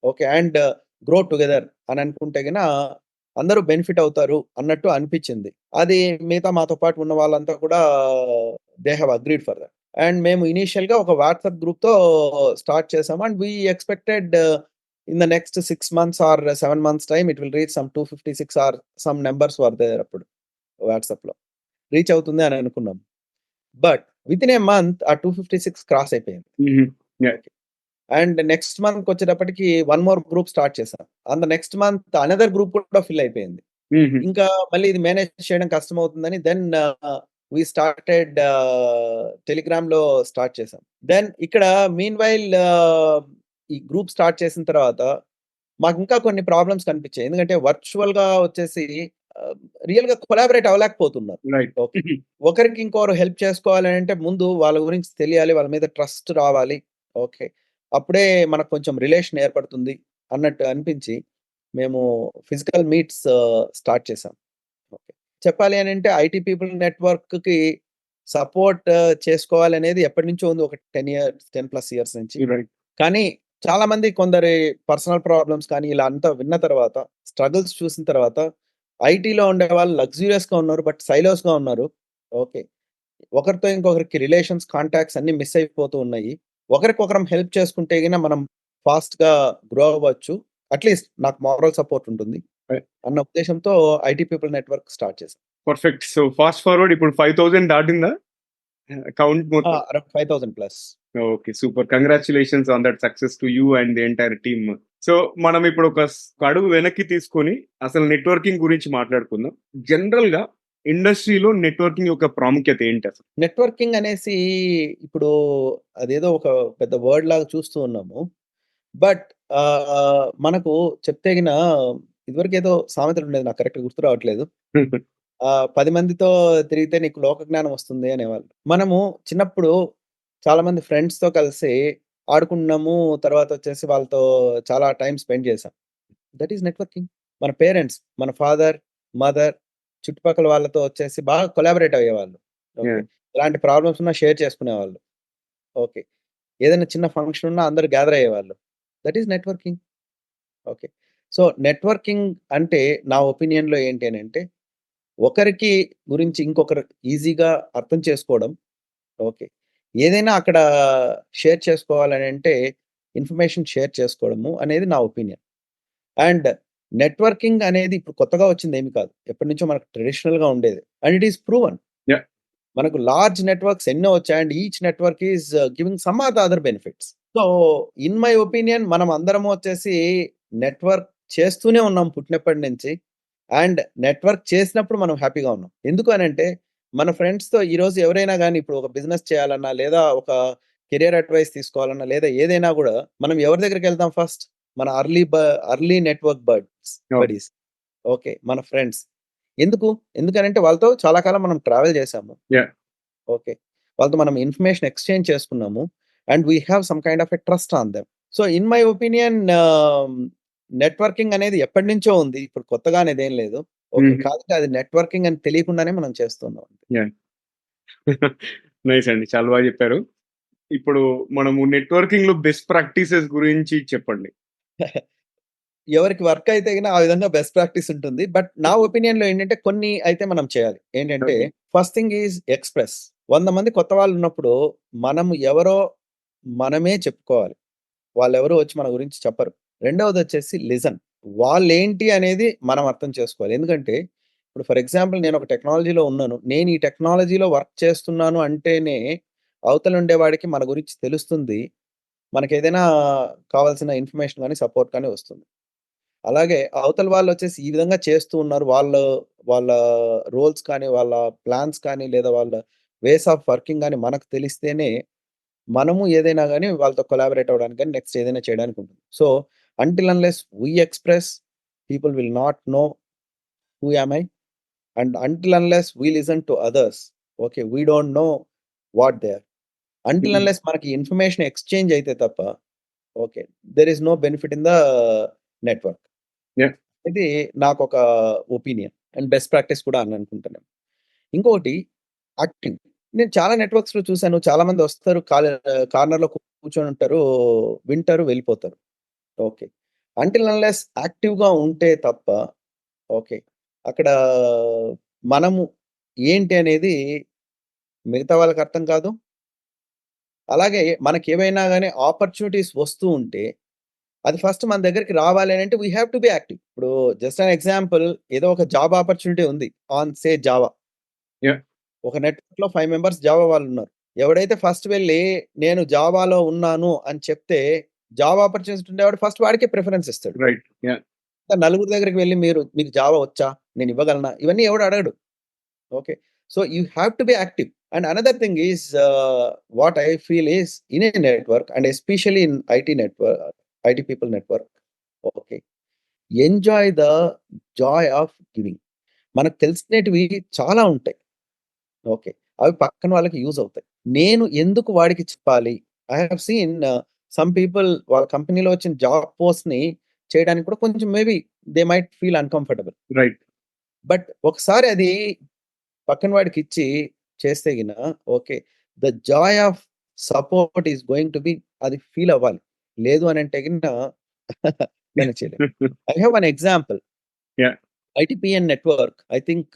Okay. And grow together అని అనుకుంటే గిన అందరూ బెనిఫిట్ అవుతారు అన్నట్టు అనిపిచ్చింది. అది మిగతా మాతో పాటు ఉన్న వాళ్ళంతా కూడా they have agreed for that. And మేము ఇనీషియల్‌గా ఒక వాట్సాప్ గ్రూప్‌తో స్టార్ట్ చేసాము. And we expected in the next 6 months or 7 months time it will reach some 256 or some numbers were there అప్పుడు వాట్సాప్‌లో. రీచ్ అవుతుంది అని అనుకున్నాం. బట్ వితిన్ ఎ మంత్ ఆ 256 క్రాస్ అయిపోయింది. Hmm. Yeah! Okay. And next మంత్‌కొచ్చేటప్పటికి one more group start చేశాం. On the next month another group కూడా ఫిల్ అయిపోయింది. హుహు. ఇంకా మళ్ళీ ఇది మేనేజ్ చేయడం కష్టమవుతుందని దెన్ వి స్టార్టెడ్ టెలిగ్రామ్‌లో స్టార్ట్ చేశాం. దెన్ ఇక్కడ మీన్‌వైల్ ఈ గ్రూప్ స్టార్ట్ చేసిన తర్వాత మాకింకా కొన్ని ప్రాబ్లమ్స్ కనిపించాయి. ఎందుకంటే వర్చువల్‌గా వచ్చేసి ఆహ్, రియల్‌గా కొలాబరేట్ అవ్వలేకపోతున్నారు. రైట్. ఓకే. ఒకరికి ఇంకొకరు హెల్ప్ చేసుకోవాలనంటే ముందు వాళ్ళ గురించి తెలియాలి. వాళ్ళ మీద ట్రస్ట్ రావాలి. ఓకే. అప్పుడే మనకు కొంచెం రిలేషన్ ఏర్పడుతుంది అన్నట్టు అనిపించి మేము ఫిజికల్ మీట్స్ స్టార్ట్ చేశాం. ఓకే. చెప్పాలి అనంటే ఐటీ పీపుల్ నెట్వర్క్‌కి సపోర్ట్ చేసుకోవాలనేది ఎప్పటినుంచో ఉంది. ఒక 10+ ఇయర్స్ నుంచి. రైట్. కానీ చాలామంది కొందరి పర్సనల్ ప్రాబ్లమ్స్ కానీ ఇలా అంతా విన్న తర్వాత, స్ట్రగుల్స్ చూసిన తర్వాత ఐటీలో ఉండేవాళ్ళు లగ్జూరియస్‌గా ఉన్నారు. బట్ సైలోస్‌గా ఉన్నారు. ఓకే. ఒకరితో ఇంకొకరికి రిలేషన్స్, కాంటాక్ట్స్ అన్నీ మిస్ అయిపోతూ ఉన్నాయి. ఒకరికొకరం హెల్ప్ చేసుకుంటే గిన మనం ఫాస్ట్‌గా గ్రో అవ్వచ్చు. అట్‌లీస్ట్ నాకు మోరల్ సపోర్ట్ ఉంటుంది. రైట్. అన్న ఉద్దేశ్యంతో ఐటీ పీపుల్ నెట్వర్క్ స్టార్ట్ చేశాం. పర్ఫెక్ట్. సో, ఫాస్ట్ ఫార్వర్డ్ ఇప్పుడు 5000 దాటిందా? కౌంట్ మొత్తం? Around 5000 plus. Okay. Super. Congratulations on that success to you and the entire team. So, మనం ఇప్పుడు ఒక అడుగు వెనక్కి తీసుకొని అసలు నెట్వర్కింగ్ గురించి మాట్లాడుకుందాం. జనరల్‌గా ఇండస్ట్రీలో నెట్వర్కింగ్ యొక్క ప్రాముఖ్యత ఏంటసలు? నెట్వర్కింగ్ అనేసి ఇప్పుడు అదేదో ఒక పెద్ద వర్డ్ లాగా చూస్తూ ఉన్నాము. బట్ మనకు చెప్తే గిన ఇదివరకేదో సామెతలుండేది నాకు కరెక్ట్‌గా గుర్తు రావట్లేదు. 10 మందితో తిరిగితే నీకు లోక జ్ఞానం వస్తుంది అనేవాళ్ళు. మనము చిన్నప్పుడు చాలామంది ఫ్రెండ్స్‌తో కలిసి ఆడుకున్నాము. తర్వాతొచ్చేసి వాళ్ళతో చాలా టైమ్ స్పెండ్ చేశాం. That is networking. మన పేరెంట్స్, మన ఫాదర్, మదర్ చుట్టుపక్కల వాళ్ళతో వచ్చేసి బాగా కొలాబరేట్ అయ్యేవాళ్ళు. ఓకే. యాహ్! ఎలాంటి ప్రాబ్లమ్స్ ఉన్నా షేర్ చేసుకునేవాళ్ళు. ఓకే. ఏదైనా చిన్న ఫంక్షన్ ఉన్నా అందరూ గ్యాదర్ అయ్యేవాళ్ళు. That is networking. Okay. So, networking అంటే నా ఒపీనియన్‌లో ఏంటి అనంటే, ఒకరికి గురించి ఇంకొకరు ఈజీగా అర్థం చేసుకోవడం. ఓకే. ఏదైనా అక్కడ షేర్ చేసుకోవాలనంటే ఇన్ఫర్మేషన్ షేర్ చేసుకోవడము అనేది నా ఒపీనియన్. అండ్ నెట్వర్కింగ్ అనేది ఇప్పుడు కొత్తగా వచ్చిందేమి కాదు. ఎప్పటినుంచో మనకు ట్రెడిషనల్‌గా ఉండేది. And it is proven. Yeah! మనకు లార్జ్ నెట్వర్క్స్ ఎన్నో వచ్చాయి. And each network is giving some or the other benefits. So, in my opinion మనం అందరము వచ్చేసి నెట్వర్క్ చేస్తూనే ఉన్నాం పుట్టినప్పటి నుంచి. అండ్ నెట్వర్క్ చేసినప్పుడు మనం హ్యాపీగా ఉన్నాం. ఎందుకు అనంటే మన ఫ్రెండ్స్‌తో ఈరోజు ఎవరైనా గాని ఇప్పుడు ఒక బిజినెస్ చేయాలన్నా, లేదా ఒక కెరియర్ అడ్వైస్ తీసుకోవాలన్నా, లేదా ఏదైనా గూడా మనం ఎవరి దగ్గరికెళ్తాం ఫస్ట్? మన అర్లీ నెట్వర్క్ అవును. బడీస్. ఓకే. మన ఫ్రెండ్స్. ఎందుకు? ఎందుకనంటే వాళ్ళతో చాలా కాలం మనం ట్రావెల్ చేశాము. యాహ్! ఓకే. వాళ్ళతో మనం ఇన్ఫర్మేషన్ ఎక్స్‌చేంజ్ చేసుకున్నాము. And we have some kind of a trust on them. So, in my opinion networking అనేది ఎప్పటినుంచో ఉంది. ఇప్పుడు కొత్తగా అనేదేం లేదు. ఓకే. హుహు. కాకపోతే అది నెట్వర్కింగ్ అని తెలియకుండానే మనం చేస్తున్నాం. యాహ్! నైస్ అండి. చాలా బాగా చెప్పారు. ఇప్పుడు మనము నెట్వర్కింగ్‌లో బెస్ట్ ప్రాక్టీసెస్ గురించి చెప్పండి. ఎవరికి వర్క్ అయితే గిన ఆ విధంగా బెస్ట్ ప్రాక్టీస్ ఉంటుంది. బట్ నా ఒపీనియన్‌లో ఏంటంటే కొన్ని అయితే మనం చేయాలి. ఏంటంటే okay. First thing is express. 100 మంది కొత్త వాళ్ళున్నప్పుడు మనం ఎవరో మనమే చెప్పుకోవాలి. వాళ్ళెవరు వచ్చి మన గురించి చెప్పరు. రెండవదొచ్చేసి లిజన్. వాళ్ళేంటి అనేది మనం అర్థం చేసుకోవాలి. ఎందుకంటే ఇప్పుడు ఫర్ ఎగ్జాంపుల్ నేనొక టెక్నాలజీలో ఉన్నాను. నేను ఈ టెక్నాలజీలో వర్క్ చేస్తున్నాను అంటేనే అవతల ఉండేవాడికి మన గురించి తెలుస్తుంది. మనకేదైనా కావాల్సిన ఇన్ఫర్మేషన్ గాని, సపోర్ట్ గాని వస్తుంది. అలాగే అవతల వాళ్ళొచ్చేసి ఈ విధంగా చేస్తూ ఉన్నారు. వాళ్ళ రోల్స్ కానీ, వాళ్ళ ప్లాన్స్ కానీ, లేదా వాళ్ళ వేస్ ఆఫ్ వర్కింగ్ గాని మనకు తెలిస్తేనే, మనము ఏదైనా గాని వాళ్ళతో కొలాబరేట్ అవ్వడానికి గాని, నెక్స్ట్ ఏదైనా చేయడానికి ఉంటుంది. So, until unless we express, people will not know who am I. And until unless we listen to others, okay. We don't know what they are. Until hmm. Unless మనకి information exchange అయితే తప్ప, okay. There is no benefit in the network. Yeah! ఇది నాకొక opinion. And best practice కూడా అని అనుకుంటున్నాను. ఇంకొకటి acting. నేను చాలా నెట్వర్క్స్‌లో చూసాను. చాలామంది వస్తారు. కార్నర్‌లో కూర్చొనుంటారు. వింటారు, వెళ్ళిపోతారు. ఓకే. అంటిల్ అన్‌లెస్ యాక్టివ్‌గా ఉంటే తప్ప, ఓకే. అక్కడ మనము ఏంటి అనేది మిగతా వాళ్ళకి అర్థం కాదు. అలాగే మనకేవైనా గాని ఆపర్చునిటీస్ వస్తూ ఉంటే, అది ఫస్ట్ మన దగ్గరికి రావాలి అనంటే we have to be active. ఇప్పుడు జస్ట్ అన్ ఎగ్జాంపుల్, ఏదో ఒక జాబ్ ఆపర్చునిటీ ఉంది. On say Java. యాహ్! ఒక నెట్వర్క్‌లో 5 మెంబర్స్ జావా వాళ్ళున్నారు. ఎవడైతే ఫస్ట్ వెళ్లి నేను జావాలో ఉన్నాను అని చెప్తే, జావా ఆపర్చునిటీ ఉండేవాడు ఫస్ట్ వాడికే ప్రిఫరెన్స్ ఇస్తాడు. రైట్. యాహ్! నలుగురి దగ్గరికి వెళ్లి మీకు జావా వచ్చా? నేను ఇవ్వగలనా? ఇవన్నీ ఎవడు అడగడు. Okay. So, you have to be active. And another thing is what I feel is in a network and especially in IT people network. Okay. Enjoy the joy of giving. మనకు తెలిసినేటివి చాలా ఉంటాయి. Okay. అవి పక్కన వాళ్ళకి use అవుతాయి. నేను ఎందుకు వాడికి చెప్పాలి? I have seen some people వాళ్ళ కంపెనీలో వచ్చిన జాబ్ పోస్ట్‌ని చేయడానికి కూడా కొంచెం maybe they might feel uncomfortable. Right. But ఒకసారి అది పక్కన వాడికిచ్చి చేస్తే గిన okay. The joy of support is going to be అది ఫీల్ అవ్వాలి. లేదు అనంటే గిన దాన్ని చేయలేం. I have one example. Yeah! ITPN network I think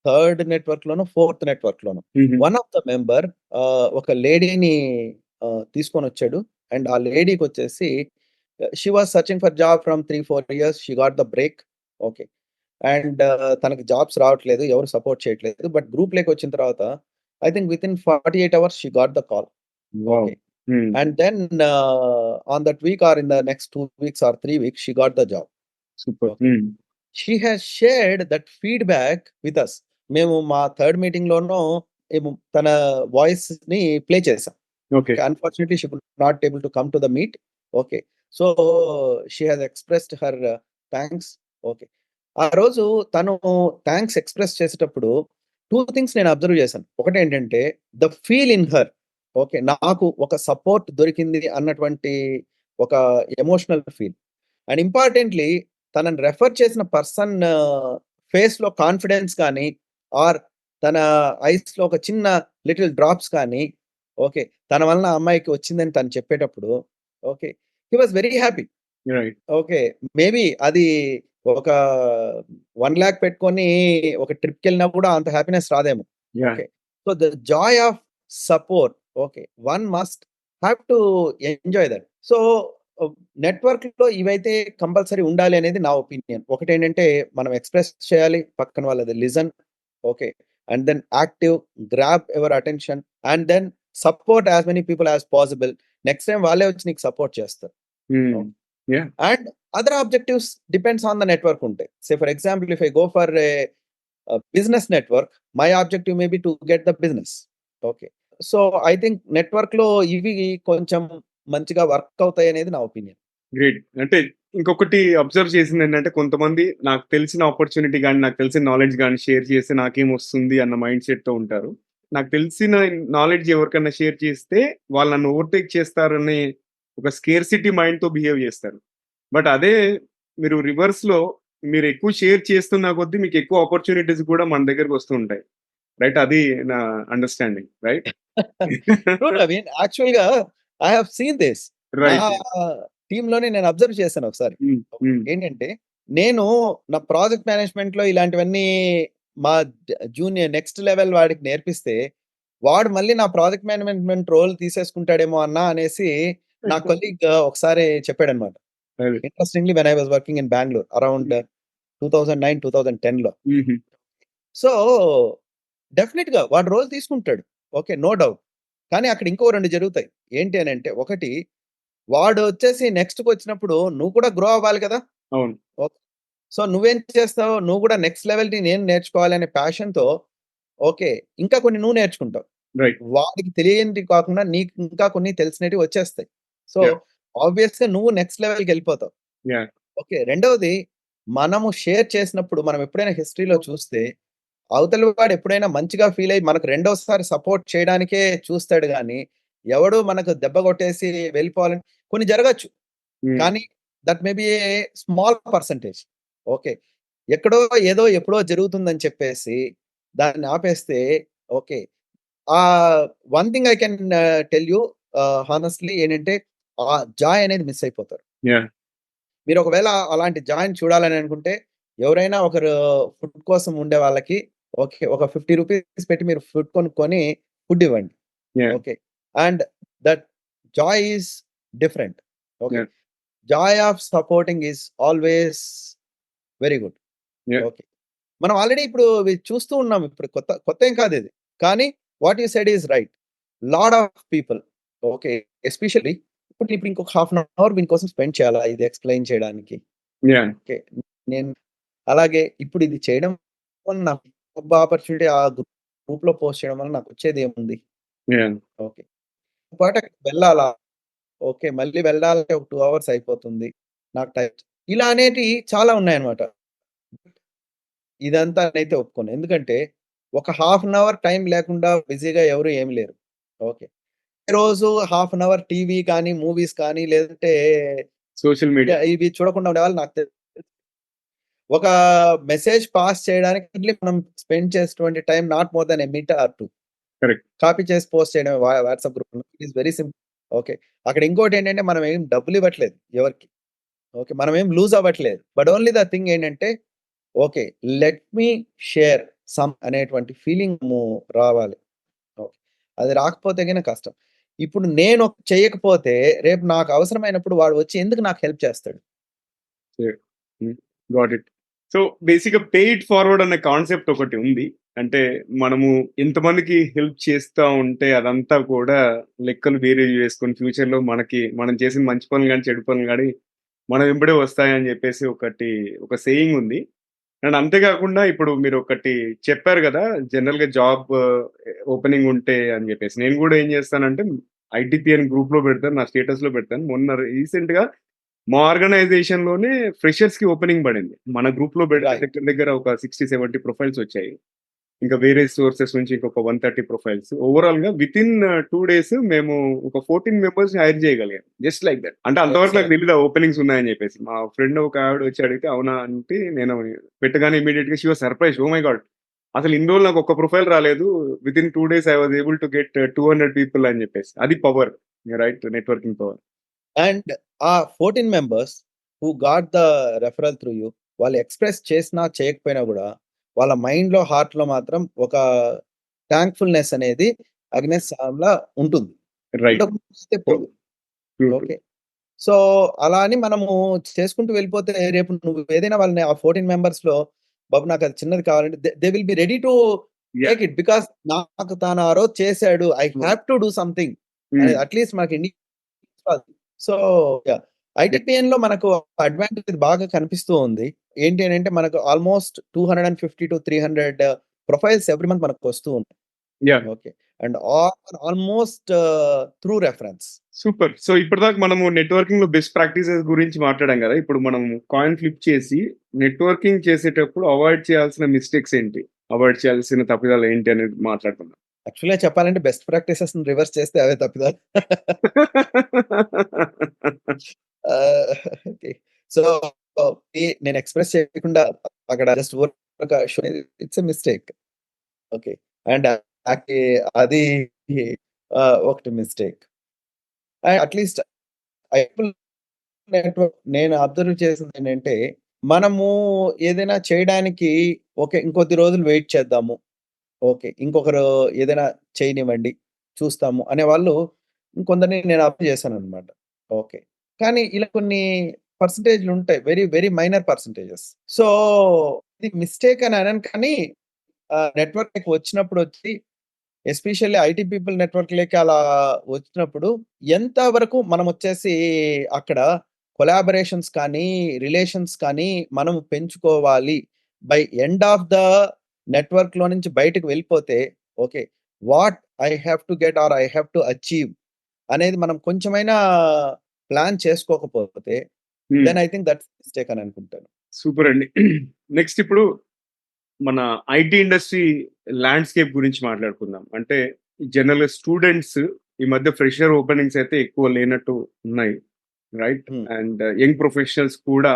third నెట్వర్క్‌లోనో, ఫోర్త్ నెట్వర్క్‌లోనో hmm. One of the member ఒక లేడీని తీసుకొనొచ్చాడు. అండ్ ఆ లేడీకొచ్చేసి she was searching for job from 3, 4 years. She got the break. Okay. And తనకి జాబ్స్ రావట్లేదు. ఎవరు సపోర్ట్ చేయట్లేదు. బట్ గ్రూప్‌లోకొచ్చిన తర్వాత I think within 48 hours she got the call. Wow! Okay. Hmm. And then on that week or in the next 2 weeks or 3 weeks she got the job. Super. Okay. Hmm. She has shared that feedback with us. మేము మా third మీటింగ్‌లోనో తన వాయిస్‌ని play చేసాం. Okay. Okay. Unfortunately she could not able to come to the meet. Okay. So, she has expressed her thanks. Okay. ఆ రోజు తను thanks express చేసేటప్పుడు 2 things నేను అబ్జర్వ్ చేశాను. ఒకటేంటంటే the feel in her. Okay. నాకు ఒక సపోర్ట్ దొరికింది అన్నటువంటి ఒక ఎమోషనల్ ఫీల్. అండ్ ఇంపార్టెంట్‌లీ తనని రెఫర్ చేసిన పర్సన్ ఫేస్‌లో కాన్ఫిడెన్స్ కానీ, ఆర్ తన ఐస్‌లో ఒక చిన్న లిటిల్ డ్రాప్స్ కానీ, ఓకే. తన వలన ఆ అమ్మాయికి వచ్చిందని తను చెప్పేటప్పుడు, okay. He was very happy. Right. Okay. Maybe అది ఒక 1,00,000 పెట్టుకొని ఒక ట్రిప్‌కెళ్ళినా కూడా అంత హ్యాపీనెస్ రాదేమో. Yeah! Okay. So, the joy of support, okay. One must have to enjoy that. So, నెట్వర్క్‌లో ఇవైతే కంపల్సరీ ఉండాలి అనేది నా ఒపీనియన్. ఒకటేంటంటే మనం ఎక్స్‌ప్రెస్ చేయాలి. పక్కన వాళ్ళది listen. Okay. And then active, grab your attention and then support as many people as possible. Next time వాళ్ళే వచ్చి నీకు సపోర్ట్ చేస్తారు. Hmm. Okay. Yeah! And other objectives depends on the network ఉంటాయి. Say for example if I go for business network, my objective may be to get the business. Okay. So, I think నెట్వర్క్‌లో ఇవి కొంచెం మంచిగా work అవుతాయనేది నా opinion. Great. అంటే ఇంకొకటి observe చేసిందేంటంటే కొంతమంది నాకు తెలిసిన ఆపర్చునిటీ గాని, నాకు తెలిసిన నాలెడ్జ్ గాని షేర్ చేస్తే నాకేమొస్తుంది అన్న మైండ్ సెట్‌తో ఉంటారు. నాకు తెలిసిన నాలెడ్జ్ ఎవరికన్నా షేర్ చేస్తే వాళ్ళు నన్ను ఓవర్‌టేక్ చేస్తారనే ఒక స్కేర్సిటీ మైండ్‌తో బిహేవ్ చేస్తారు. బట్ అదే మీరు రివర్స్‌లో మీరెక్కువ షేర్ చేస్తున్న కొద్దీ మీకెక్కువ ఆపర్చునిటీస్ కూడా మన దగ్గరకొస్తూ ఉంటాయి. రైట్? అది నా అండర్‌స్టాండింగ్. రైట్? ట్రూ నవీన్. యాక్చువల్‌గా ఐ హావ్ సీన్ దిస్. నా రైట్. టీమ్‌లోనే నేను అబ్జర్వ్ చేశాను ఒకసారి. హ్మ్. హ్మ్. ఏంటంటే, నేను నా ప్రాజెక్ట్ మేనేజ్‌మెంట్‌లో ఇలాంటివన్నీ మా జూనియర్ నెక్స్ట్ లెవెల్ వాడికి నేర్పిస్తే, వాడు మళ్ళీ నా ప్రాజెక్ట్ మేనేజ్‌మెంట్ రోల్ తీసేసుకుంటాడేమో అన్నా అనేసి నా కొలీగ్ ఒకసారి చెప్పాడన్నమాట. అది. Interestingly when I was working in Bengaluru around 2009, 2010లో. హుహు. సో, డెఫినిట్‌గా వాడు రోల్ తీసుకుంటాడు. ఓకే. No doubt. కానీ అక్కడ ఇంకో 2 జరుగుతాయి. ఏంటి అనంటే, ఒకటి వాడొచ్చేసి నెక్స్ట్‌కొచ్చినప్పుడు నువ్వు కూడా గ్రో అవ్వాలి కదా! అవును. ఓకే. సో, నువ్వేం చేస్తావు? నువ్వు కూడా నెక్స్ట్ లెవెల్‌ని నేను నేర్చుకోవాలి అనే ప్యాషన్‌తో ఓకే. ఇంకా కొన్ని నువ్వు నేర్చుకుంటావు. రైట్. వాడికి తెలియనివి కాకుండా నీకు ఇంకా కొన్ని తెలిసినటివి వచ్చేస్తాయి. So, yeah! ఆబ్వియస్‌గా నువ్వు నెక్స్ట్ లెవెల్‌కెళ్ళిపోతావు. యాహ్! ఓకే. రెండవది మనము షేర్ చేసినప్పుడు మనం ఎప్పుడైనా హిస్టరీలో చూస్తే, అవతలి వాడు ఎప్పుడైనా మంచిగా ఫీల్ అయ్యి మనకు రెండోసారి సపోర్ట్ చేయడానికే చూస్తాడు గానీ, ఎవడు మనకు దెబ్బ కొట్టేసి వెళ్ళిపోవాలని కొన్ని జరగొచ్చు. హ్మ్. కానీ that may be a small percentage. Okay. ఎక్కడో ఏదో ఎప్పుడో జరుగుతుందని చెప్పేసి దాన్ని ఆపేస్తే okay. One thing I can tell you honestly ఏంటంటే ఆ జాయ్ అనేది మిస్ అయిపోతారు. యాహ్! మీరు ఒకవేళ అలాంటి జాయిన్ చూడాలని అనుకుంటే, ఎవరైనా ఒకరు ఫుడ్ కోసం ఉండే వాళ్ళకి ఓకే. ఒక రూ. 50 పెట్టి మీరు ఫుడ్ కొనుక్కొని ఫుడ్ ఇవ్వండి. Yeah! Okay. And that Joy is different. Okay. Yeah! Joy of supporting is always very good. Yeah! Okay. మనం ఆల్రెడీ ఇప్పుడు ఇవి చూస్తూ ఉన్నాం. ఇప్పుడు కొత్తేం కాదిది. కానీ what you said is right. Lot of people okay. Especially ఇప్పుడు ఇంకొక హాఫ్ అన్ అవర్ వీని కోసం స్పెండ్ చేయాలా ఇది ఎక్స్‌ప్లెయిన్ చేయడానికి. యాహ్! ఓకే. నేను అలాగే ఇప్పుడు ఇది చేయడం వల్ల నాకు జాబ్ ఆపర్చునిటీ ఆ గ్రూప్‌లో పోస్ట్ చేయడం వల్ల నాకొచ్చేదేముంది? యాహ్! ఓకే. పాటు అక్కడికి వెళ్ళాలా? ఓకే. మళ్ళీ వెళ్ళాలంటే ఒక 2 అవర్స్ అయిపోతుంది. నాకు టైం ఇలా అనేటియి చాలా ఉన్నాయన్నమాట. ఇదంతా నేనైతే ఒప్పుకోను. ఎందుకంటే ఒక హాఫ్ అన్ అవర్ టైం లేకుండా బిజీగా ఎవరు ఏమి లేరు. ఓకే. రోజు హాఫ్ అన్ అవర్ టీవీ కానీ, మూవీస్ కానీ లేదంటే సోషల్ మీడియా. ఇవి చూడకుండా ఉండేవాళ్ళు నాకు తెలుసు. ఒక మెసేజ్ పాస్ చేయడానికి ఓన్లీ మనం స్పెండ్ చేసేటువంటి time not more than a minute or 2. Correct. Copy చేసి పోస్ట్ చేయడమే వాట్సాప్ గ్రూప్‌లో. It is very simple. Okay. అక్కడ ఇంకోటేంటంటే మనం ఏం డబ్బులు ఇవ్వట్లేదు ఎవరికీ. ఓకే. మనం ఏం లూజ్ అవ్వట్లేదు. బట్ ఓన్లీ ద థింగ్ ఏంటంటే okay. Let me share some అనేటువంటి ఫీలింగు రావాలి. ఓకే. అది రాకపోతే గన కష్టం. ఇప్పుడు నేను చేయకపోతే రేపు నాకు అవసరమైనప్పుడు వాడు వచ్చి ఎందుకు నాకు హెల్ప్ చేస్తాడు? యాహ్! హ్మ్. Got it. సో, బేసిక్‌గా పే ఇట్ ఫార్వర్డ్ అనే కాన్సెప్ట్ ఒకటి ఉంది. అంటే మనము ఎంతమందికి హెల్ప్ చేస్తా ఉంటే అదంతా కూడా లెక్కలు బేరీజు వేసుకొని ఫ్యూచర్‌లో మనకి మనం చేసిన మంచి పనులు గాని, చెడు పనులు గాని మన వెంబడే వస్తాయని చెప్పేసి ఒక సేయింగ్ ఉంది. అండ్ అంతే కాకుండా ఇప్పుడు మీరొకటి చెప్పారు గదా! జనరల్‌గా జాబ్ ఓపెనింగ్ ఉంటే అని జెప్పేసి. నేను గూడా ఏం జేస్తానంటే ఐటీపీ అని గ్రూప్‌లో పెడతాను. నా స్టేటస్‌లో పెడతాను. మొన్న రీసెంట్‌గా మా ఆర్గనైజేషన్‌లోనే ఫ్రెషర్స్‌కి ఓపెనింగ్ పడింది. మన గ్రూప్‌లో పెడితే రైట్. దగ్గర దగ్గర ఒక 60, 70 ప్రొఫైల్స్ వచ్చాయి. ఇంకా వేరే సోర్సెస్ నుంచి ఇంకొక 130 ప్రొఫైల్స్. ఓవరాల్‌గా వితిన్ 2 డేస్ మేము ఒక 14 మెంబర్స్‌ని హైర్ చేయగలిగాం. Just like that. అంటే అంతవరకు నాకు ఎక్సలెంట్. తెలీదు ఆ ఓపెనింగ్స్ ఉన్నాయని చెప్పేసి. మా ఫ్రెండ్ ఒక ఆవిడ వచ్చి అడిగితే అవునా అంటే నేను పెట్టగానే ఇమ్మీడియేట్‌గా she was surprised. Oh my God! అసలు ఇన్ని రోజులు నాకు ఒక్క ప్రొఫైల్ రాలేదు. Within 2 days I was able to get 200 people అని చెప్పేసి. అది power. Right networking power. And ఆ 14 members who got the referral through you వాళ్ళు ఎక్స్‌ప్రెస్ చేసినా, చేయకపోయినా గూడా వాళ్ళ మైండ్‌లో, హార్ట్‌లో మాత్రం ఒక థాంక్‌ఫుల్‌నెస్ అనేది అగ్నెస్‌లా ఉంటుంది. రైట్. ఉండకపోతే ట్రూ. పోదు. ట్రూ. ట్రూ. ఓకే. సో, అలా అని మనము చేసుకుంటూ వెళ్ళిపోతే రేపు నువ్వు ఏదైనా వాళ్ళని ఆ 14 మెంబర్స్‌లో బాబు నాకది చిన్నది కావాలంటే they will be ready to yeah! Take it. Because నాకు తాను ఆ రోజు చేసాడు. ఐ హ్మ్. హావ్ టు డూ సంథింగ్ హ్మ్. అనేది అట్‌లీస్ట్ మనకి సో, యాహ్! యాహ్! ఐటీపీఎన్‌లో మనకు అడ్వాంటేజ్ బాగా కనిపిస్తూ ఉంది. ఏంటి అనంటే మనకు ఆల్‌మోస్ట్ 250-300 ప్రొఫైల్స్ ఎవ్రీ మంత్ మనకొస్తూ ఉన్నాయి. Yeah! Okay. And almost through reference. Super. So ఇప్పటిదాకా మనము నెట్వర్కింగ్‌లో బెస్ట్ ప్రాక్టీసెస్ గురించి మాట్లాడాం గదా! ఇప్పుడు మనం కాయిన్ ఫ్లిప్ చేసి నెట్వర్కింగ్ చేసేటప్పుడు అవాయిడ్ చేయాల్సిన మిస్టేక్స్ ఏంటి? అవాయిడ్ చేయాల్సిన తప్పిదాలు ఏంటి అనేది మాట్లాడుకుందాం. యాక్చువల్‌గా చెప్పాలంటే బెస్ట్ ప్రాక్టీసెస్‌ని రివర్స్ చేస్తే అవే తప్పిదాలు. ఓకే. సో, నేను ఎక్స్‌ప్రెస్ చేయకుండా అక్కడ జస్ట్ ఊరక show it's a mistake. Okay. And actually అది ఒకటి మిస్టేక్. అట్‌లీస్ట్ ఐపుల్ నెట్వర్క్ నేను అబ్జర్వ్ చేసిందేంటంటే, మనము ఏదైనా చేయడానికి ఓకే. ఇంకొద్ది రోజులు వెయిట్ చేద్దాము. ఓకే. ఇంకొకరు ఏదైనా చేయనివ్వండి. చూస్తాము అనేవాళ్ళు ఇంకొందరిని నేను అబ్జర్వ్ చేశాననమాట. ఓకే. కానీ ఇలా కొన్ని పర్సెంటేజ్‌లుంటాయి. Very, very minor percentages. So, ఇది మిస్టేక్ అని అనను కానీ నెట్వర్క్‌కి వచ్చినప్పుడొచ్చి ఎస్పెషల్లీ ఐటీ పీపుల్ నెట్వర్క్‌లోకి అలా వచ్చినప్పుడు ఎంత వరకు మనమొచ్చేసి అక్కడ కొలాబరేషన్స్ కానీ, రిలేషన్స్ కానీ మనం పెంచుకోవాలి. బై ఎండ్ ఆఫ్ ద నెట్వర్క్‌లో నుంచి బయటకి వెళ్ళిపోతే okay. What I have to get or I have to achieve అనేది మనం కొంచెమైనా ప్లాన్ చేసుకోకపోతే hmm. Then I think that's mistake అని అనుకుంటాను. సూపర్ అండి. నెక్స్ట్ ఇప్పుడు మన ఐటీ ఇండస్ట్రీ ల్యాండ్‌స్కేప్ గురించి మాట్లాడుకుందాం. అంటే జనరల్‌గా స్టూడెంట్స్ ఈ మధ్య ఫ్రెషర్ ఓపెనింగ్స్ అయితే ఎక్కువ లేనట్టు ఉన్నాయి. రైట్? హ్మ్. అండ్ యంగ్ ప్రొఫెషనల్స్ కూడా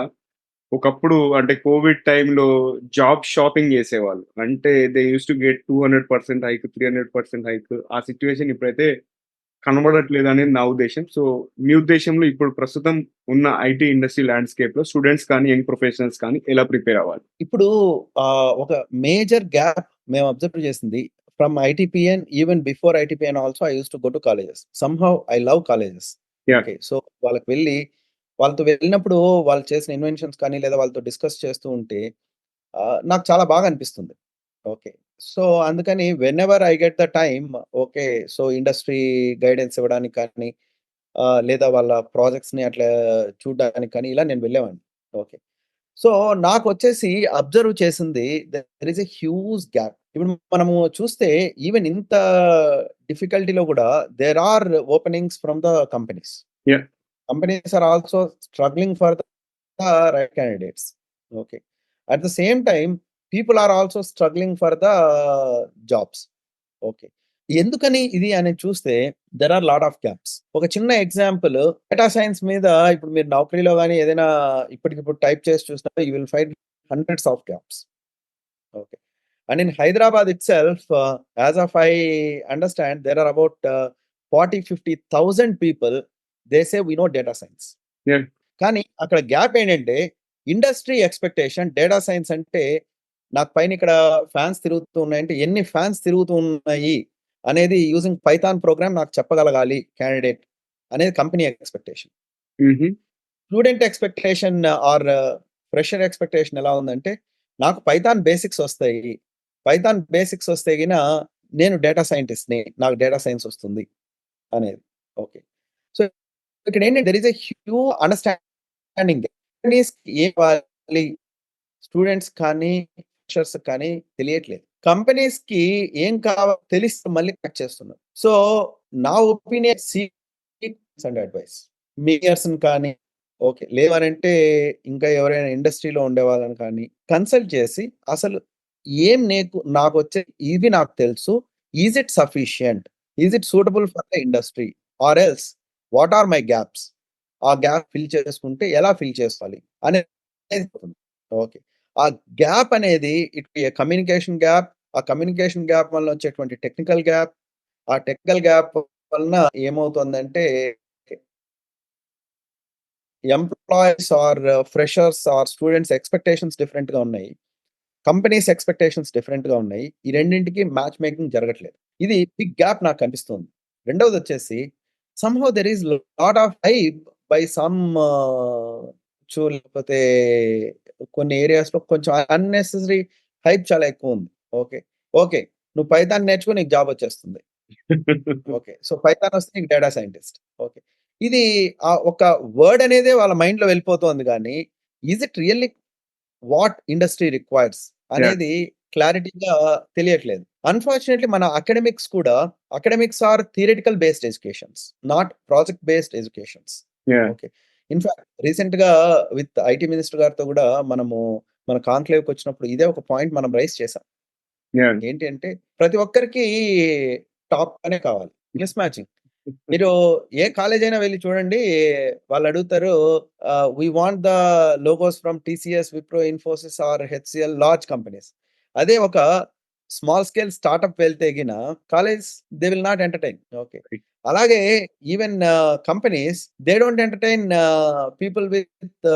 ఒకప్పుడు అంటే కోవిడ్ టైమ్‌లో జాబ్ షాపింగ్ చేసేవాళ్ళు. అంటే they used to get 200% hike, 300% hike. ఆ సిట్యుయేషన్ ఇప్పుడైతే కనబడట్లేదనేది నా ఉద్దేశ్యం. సో, మీ ఉద్దేశంలో ఇప్పుడు ప్రస్తుతం ఉన్న ఐటీ ఇండస్ట్రీ ల్యాండ్‌స్కేప్‌లో స్టూడెంట్స్ కానీ, యంగ్ ప్రొఫెషనల్స్ కానీ ఎలా ప్రిపేర్ అవ్వాలి? ఇప్పుడు ఒక మేజర్ గ్యాప్ మేము అబ్జర్వ్ చేసింది from ITPN even before ITPN also I used to go to colleges. Somehow I love colleges. Yeah! Okay. So, వాళ్ళకి వెళ్ళి వాళ్ళతో వెళ్ళినప్పుడు వాళ్ళు చేసిన ఇన్వెన్షన్స్ కానీ లేదా వాళ్ళతో డిస్కస్ చేస్తూ ఉంటే నాకు చాలా బాగా అనిపిస్తుంది. ఓకే. సో, అందుకని whenever I get the time okay. So, industry guidance ఇవ్వడానికి కానీ లేదా వాళ్ళ ప్రాజెక్ట్స్‌ని అట్లా చూడడానికి కానీ ఇలా నేను వెళ్ళేవాడిని. ఓకే. సో, నాకొచ్చేసి అబ్జర్వ్ చేసింది there is a huge gap. ఇప్పుడు మనము చూస్తే ఈవెన్ ఇంత డిఫికల్టీలో గూడా there are openings from the companies. Yeah! Companies are also struggling for the right candidates. Okay. At the same time people are also struggling for the jobs. Okay. ఎందుకని ఇది అని చూస్తే there are lot of gaps. ఒక చిన్న example data science మీద ఇప్పుడు మీరు నౌకరీలో గాని ఏదైనా ఇప్పటికిప్పుడు టైప్ చేసి చూసినా you will find hundreds of gaps. Okay. And in Hyderabad itself as of I understand there are about 40,000-50,000 people they say we know data science. Yeah! కానీ అక్కడ గ్యాప్ ఏంటంటే, ఇండస్ట్రీ ఎక్స్‌పెక్టేషన్ డేటా సైన్స్ అంటే, నాకు పైన ఇక్కడ fans తిరుగుతూ ఉన్నాయంటే, ఎన్ని ఫ్యాన్స్ తిరుగుతూ ఉన్నాయి అనేది యూజింగ్ పైథాన్ ప్రోగ్రామ్ నాకు చెప్పగలగాలి క్యాండిడేట్ అనేది company expectation. Uh huh. Student expectation or fresher expectation ఎలా ఉందంటే, నాకు పైథాన్ బేసిక్స్ వస్తాయి. పైథాన్ బేసిక్స్ వస్తే గిన నేను డేటా సైంటిస్ట్‌ని. నాకు డేటా సైన్స్ వస్తుంది అనేది. ఓకే. సో, ఇక్కడేంటంటే దేర్ ఈస్ ఎ అండర్‌స్టాండింగ్. కంపెనీస్‌కి ఏం ఇవ్వాలి? స్టూడెంట్స్ కానీ, ఫ్రెషర్స్ కానీ తెలియట్లేదు. కంపెనీస్‌కి ఏం కావాలో తెలిస్తే మళ్ళీ కట్ చేస్తున్నారు. సో, నా ఒపీనియన్ సీక్ అండ్ అడ్వైస్. మీడియర్స్‌ని కానీ ఓకే. లేవనంటే ఇంకా ఎవరైనా ఇండస్ట్రీలో ఉండేవాళ్ళని కానీ కన్సల్ట్ చేసి అసలు ఏం నాకొచ్చే ఇవి నాకు తెలుసు. Is it sufficient? Is it suitable for the industry? Or else what are my gaps? ఆ గ్యాప్ ఫిల్ చేసుకుంటే ఎలా ఫిల్ చేసుకోవాలి? అనేది ఓకే. ఆ గ్యాప్ అనేది it be a communication gap. ఆ కమ్యూనికేషన్ గ్యాప్ వల్ల వచ్చేటువంటి టెక్నికల్ గ్యాప్. ఆ టెక్నికల్ గ్యాప్ వలన ఏమవుతుందంటే employees or freshers or students expectations డిఫరెంట్‌గా ఉన్నాయి. కంపెనీస్ ఎక్స్‌పెక్టేషన్స్ డిఫరెంట్‌గా ఉన్నాయి. ఈ రెండింటికి మ్యాచ్ మేకింగ్ జరగట్లేదు. ఇది బిగ్ గ్యాప్ నాకు కనిపిస్తుంది. రెండోదొచ్చేసి somehow there is lot of hype by some లేకపోతే కొన్ని ఏరియాస్‌లో కొంచెం అన్నెసెసరీ హైప్ చాలా ఎక్కువుంది. ఓకే. ఓకే. నువ్వు పైథాన్ నేర్చుకో నీకు జాబ్ వచ్చేస్తుంది. ఓకే. సో, పైథాన్ వస్తే నీకు డేటా సైంటిస్ట్. ఓకే. ఇది ఒక వర్డ్ అనేదే వాళ్ళ మైండ్‌లో వెళ్ళిపోతోంది గానీ, is it really what industry requires yeah! అనేది క్లారిటీగా తెలియట్లేదు. అన్‌ఫార్చునేట్‌లీ మన academics are theoretical based educations. Not project based educations. Yeah! Okay. In fact రీసెంట్‌గా విత్ ఐటీ మినిస్టర్ గారితో గూడా మన కాన్క్లేవ్‌కొచ్చినప్పుడు ఇదే ఒక పాయింట్ మనం రైజ్ చేసాం. యాహ్! ఏంటి అంటే ప్రతి ఒక్కరికి టాప్ అనే కావాలి. Mismatching. మీరు ఏ కాలేజ్ అయినా వెళ్లి చూడండి. వాళ్ళడుగుతారు we want the logos from TCS, Wipro, Infosys or HCL large companies. అదే ఒక స్మాల్ స్కేల్ స్టార్టప్ వెళ్తే college they will not entertain. Okay. Right. అలాగే even companies they don't entertain people with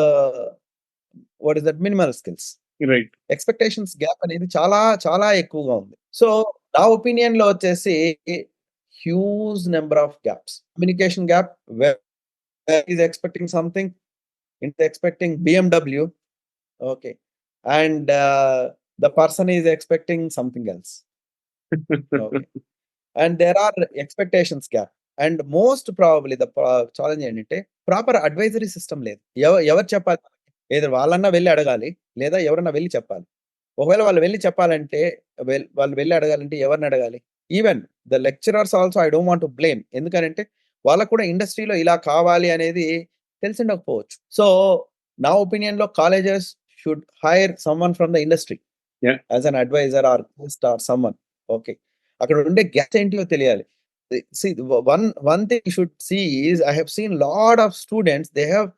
what is that minimal skills. Right. Expectations gap అనేది చాలా చాలా ఎక్కువగా ఉంది. So, నా ఒపీనియన్‌లో వచ్చేసి huge number of gaps. Communication gap where is expecting something, ఇంట్ expecting BMW. Okay. And the person is expecting something else. Okay. And there are expectations gap. And most probably challenge ఏంటంటే proper advisory system లేదు. ఎవరు చెప్పాలి? Either వాళ్ళన్నా వెళ్లి అడగాలి. లేదా ఎవరన్నా వెళ్లి చెప్పాలి. ఒకవేళ వాళ్ళు వెళ్లి చెప్పాలంటే వాళ్ళు వెళ్లి అడగాలంటే ఎవరిని అడగాలి? Even the lecturers also I don't want to blame. ఎందుకనంటే వాళ్ళకి కూడా ఇండస్ట్రీలో ఇలా కావాలి అనేది తెలిసుండకపోవచ్చు. సో, నా ఒపీనియన్‌లో colleges should hire someone from the industry yeah! As an advisor or guest or someone. Okay. అక్కడ ఉండే గెస్ట్ ఏంటియో తెలియాలి. See one thing you should see is I have seen lot of students they have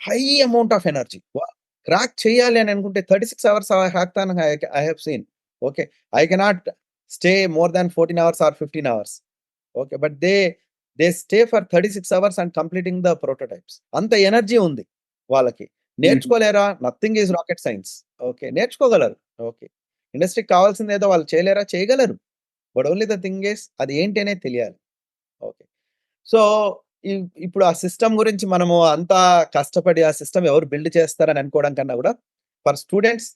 high amount of energy. Crack చేయాలి అని అనుకుంటే 36 hours hackathon I have seen. Okay. I cannot stay more than 14 hours or 15 hours. Okay. But they stay for 36 hours and completing the prototypes. అంత energy ఉంది వాళ్ళకి. Hmm. నేర్చుకోలేరా? Nothing is rocket science. Okay. నేర్చుకోగలరు. Okay. ఇండస్ట్రీకి కావాల్సిందేదో వాళ్ళు చేయలేరా? చేయగలరు. But only the thing is అది ఏంటి అనేది తెలియాలి. ఓకే. సో, ఇ ఇప్పుడు ఆ సిస్టమ్ గురించి మనము అంతా కష్టపడి ఆ సిస్టమ్ ఎవరు బిల్డ్ చేస్తారని అనుకోవడం కన్నా గూడా, ఫర్ స్టూడెంట్స్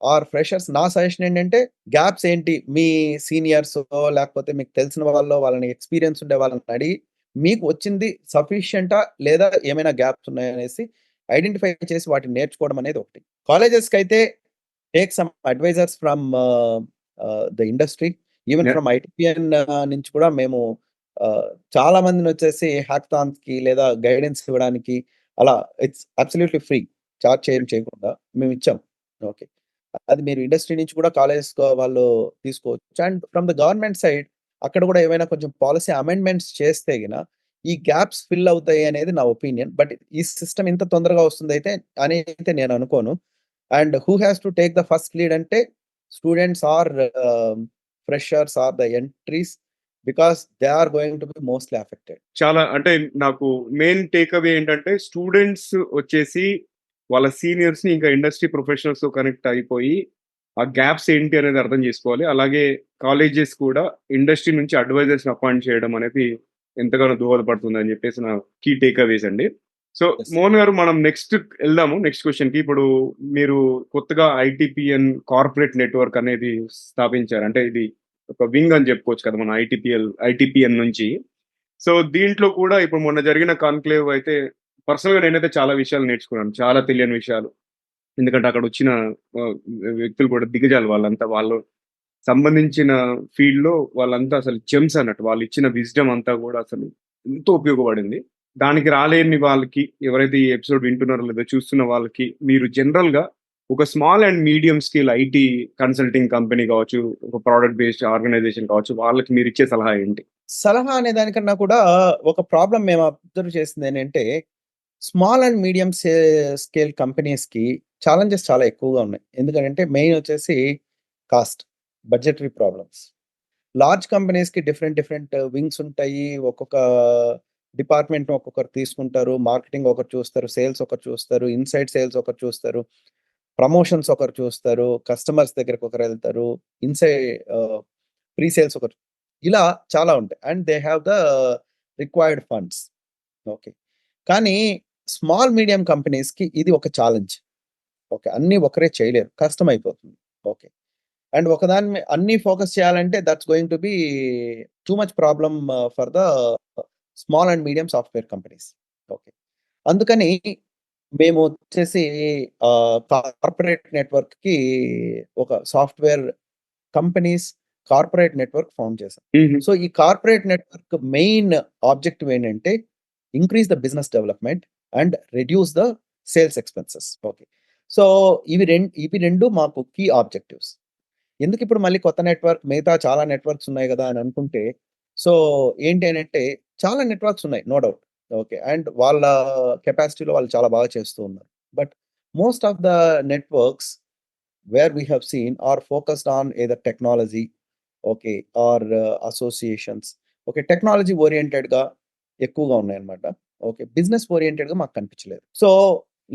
ఆర్ ఫ్రెషర్స్ నా సజెషన్ ఏంటంటే, గ్యాప్స్ ఏంటి? మీ సీనియర్సో లేకపోతే మీకు తెలిసిన వాళ్ళని ఎక్స్‌పీరియన్స్ ఉండే వాళ్ళని అడిగి, మీకు వచ్చింది సఫిషియంటా? లేదా ఏమైనా గ్యాప్స్ ఉన్నాయా అనేసి ఐడెంటిఫై చేసి వాటిని నేర్చుకోవడం అనేది ఒకటి. కాలేజెస్‌కైతే take some advisors from the industry. Even yeah! From ITPN నుంచి కూడా మేము చాలా మందినొచ్చేసి హ్యాకథాన్స్‌కి లేదా గైడెన్స్ ఇవ్వడానికి అలా ఇట్స్ అబ్సల్యూట్‌లీ ఫ్రీ. చార్జ్ చేయకుండా మేమిచ్చాం. ఓకే. అది మీరు ఇండస్ట్రీ నుంచి కూడా కాలేజెస్ వాళ్ళు తీసుకోవచ్చు. And from the government side అక్కడ కూడా ఏమైనా కొంచెం పాలిసీ అమెండ్‌మెంట్స్ చేస్తే ఈ గ్యాప్స్ ఫిల్ అవుతాయి అనేది నా ఒపీనియన్. బట్ ఈ సిస్టమ్ ఇంత తొందరగా వస్తుందయితే నేను అనుకోను. And who has to take the first lead అంటే students or freshers or the entries because they are going to be mostly affected. చాలా అంటే నాకు మెయిన్ టేక్ అవే ఏంటంటే స్టూడెంట్స్ వచ్చేసి వాళ్ళ సీనియర్స్‌ని ఇంకా ఇండస్ట్రీ ప్రొఫెషనల్స్‌తో కనెక్ట్ అయిపోయి, ఆ గ్యాప్స్ ఏంటి అనేది అర్థం చేసుకోవాలి. అలాగే కాలేజెస్ కూడా ఇండస్ట్రీ నుంచి అడ్వైజర్స్‌ని అపాయింట్ చేయడం అనేది ఎంతగానో దోహదపడుతుందని చెప్పేసి నా కీ టేక్ అవేస్ అండి. So, yes. మోహన్ గారు మనం నెక్స్ట్ ఎళ్దాము. నెక్స్ట్ క్వెషన్‌కి. ఇప్పుడు మీరు కొత్తగా ఐటీపీఎన్ కార్పొరేట్ నెట్వర్క్ అనేది స్థాపించారు. అంటే ఇది ఒక వింగ్ అని చెప్పుకోవచ్చు కదా! మన ఐటీపీఎన్ నుంచి. సో, దీంట్లో కూడా ఇప్పుడు మొన్న జరిగిన కాన్క్లేవ్ అయితే పర్సనల్‌గా నేనైతే చాలా విషయాలు నేర్చుకున్నాను. చాలా తెలియని విషయాలు. ఎందుకంటే అక్కడొచ్చిన ఆహ్, వ్యక్తులు కూడా దిగ్గజాలు వాళ్ళంతా. వాళ్ళు సంబంధించిన ఫీల్డ్‌లో వాళ్ళంతా అసలు జెమ్స్ అన్నట్టు. వాళ్ళిచ్చిన విజ్డమ్ అంతా కూడా అసలు ఎంతో ఉపయోగపడింది. దానికి రాలేని వాళ్ళకి ఎవరైతే ఈ ఎపిసోడ్ వింటున్నారో లేదా చూస్తున్న వాళ్ళకి మీరు జనరల్‌గా ఒక small and medium scale IT consulting company కావచ్చు, ఒక ప్రొడక్ట్ బేస్డ్ ఆర్గనైజేషన్ కావచ్చు, వాళ్ళకి మీరిచ్చే సలహా ఏంటి? సలహా అనే దానికన్నా కూడా ఒక ప్రాబ్లమ్ మేము అబ్జర్వ్ చేసిందేంటంటే, స్మాల్ అండ్ మీడియం స్కేల్ కంపెనీస్‌కి ఛాలెంజెస్ చాలా ఎక్కువగా ఉన్నాయి. ఎందుకనంటే మెయిన్ వచ్చేసి కాస్ట్, బడ్జెటరీ ప్రాబ్లమ్స్. లార్జ్ కంపెనీస్‌కి డిఫరెంట్ వింగ్స్ ఉంటాయి. ఒక్కొక్క డిపార్ట్‌మెంట్‌ని ఒక్కొక్కరు తీసుకుంటారు. మార్కెటింగ్ ఒకరు చూస్తారు. సేల్స్ ఒకరు చూస్తారు. ఇన్‌సైడ్ సేల్స్ ఒకరు చూస్తారు. ప్రమోషన్స్ ఒకరు చూస్తారు. కస్టమర్స్ దగ్గరికి ఒకరెళ్తారు. ఇన్‌సై ఆహ్, ప్రీ సేల్స్ ఒకరు. ఇలా చాలా ఉంటాయి. And they have the required funds. Okay. కానీ స్మాల్, మీడియం కంపెనీస్‌కి ఇది ఒక ఛాలెంజ్. ఓకే. అన్నీ ఒకరే చేయలేరు. కష్టమైపోతుంది. ఓకే. అండ్ ఒకదాని అన్నీ ఫోకస్ చేయాలంటే that's going to be too much problem for the small and medium software companies. Okay. అందుకని మేమొచ్చేసి కార్పొరేట్ నెట్వర్క్‌కి ఒక software companies corporate network form చేశాం. హుహు. సో, ఈ కార్పొరేట్ నెట్వర్క్ మెయిన్ ఆబ్జెక్టివ్ ఏంటంటే increase the business development and reduce the sales expenses. Okay. So, ఇవి 2 మాకు key objectives. ఎందుకిప్పుడు మళ్ళీ కొత్త నెట్వర్క్ మిగతా చాలా నెట్వర్క్స్ ఉన్నాయి గదా! అని అనుకుంటే, సో, ఏంటి అనంటే చాలా నెట్వర్క్స్ ఉన్నాయి. No doubt. ఓకే. అండ్ వాళ్ళ కెపాసిటీలో వాళ్ళు చాలా బాగా చేస్తూ ఉన్నారు. But most of the networks where we have seen are focused on either technology, okay, or associations. Okay. Technology ఓరియెంటెడ్‌గా ఎక్కువగా ఉన్నాయన్నమాట. ఓకే. బిజినెస్ ఓరియెంటెడ్‌గా మాకు కనిపించలేదు. సో,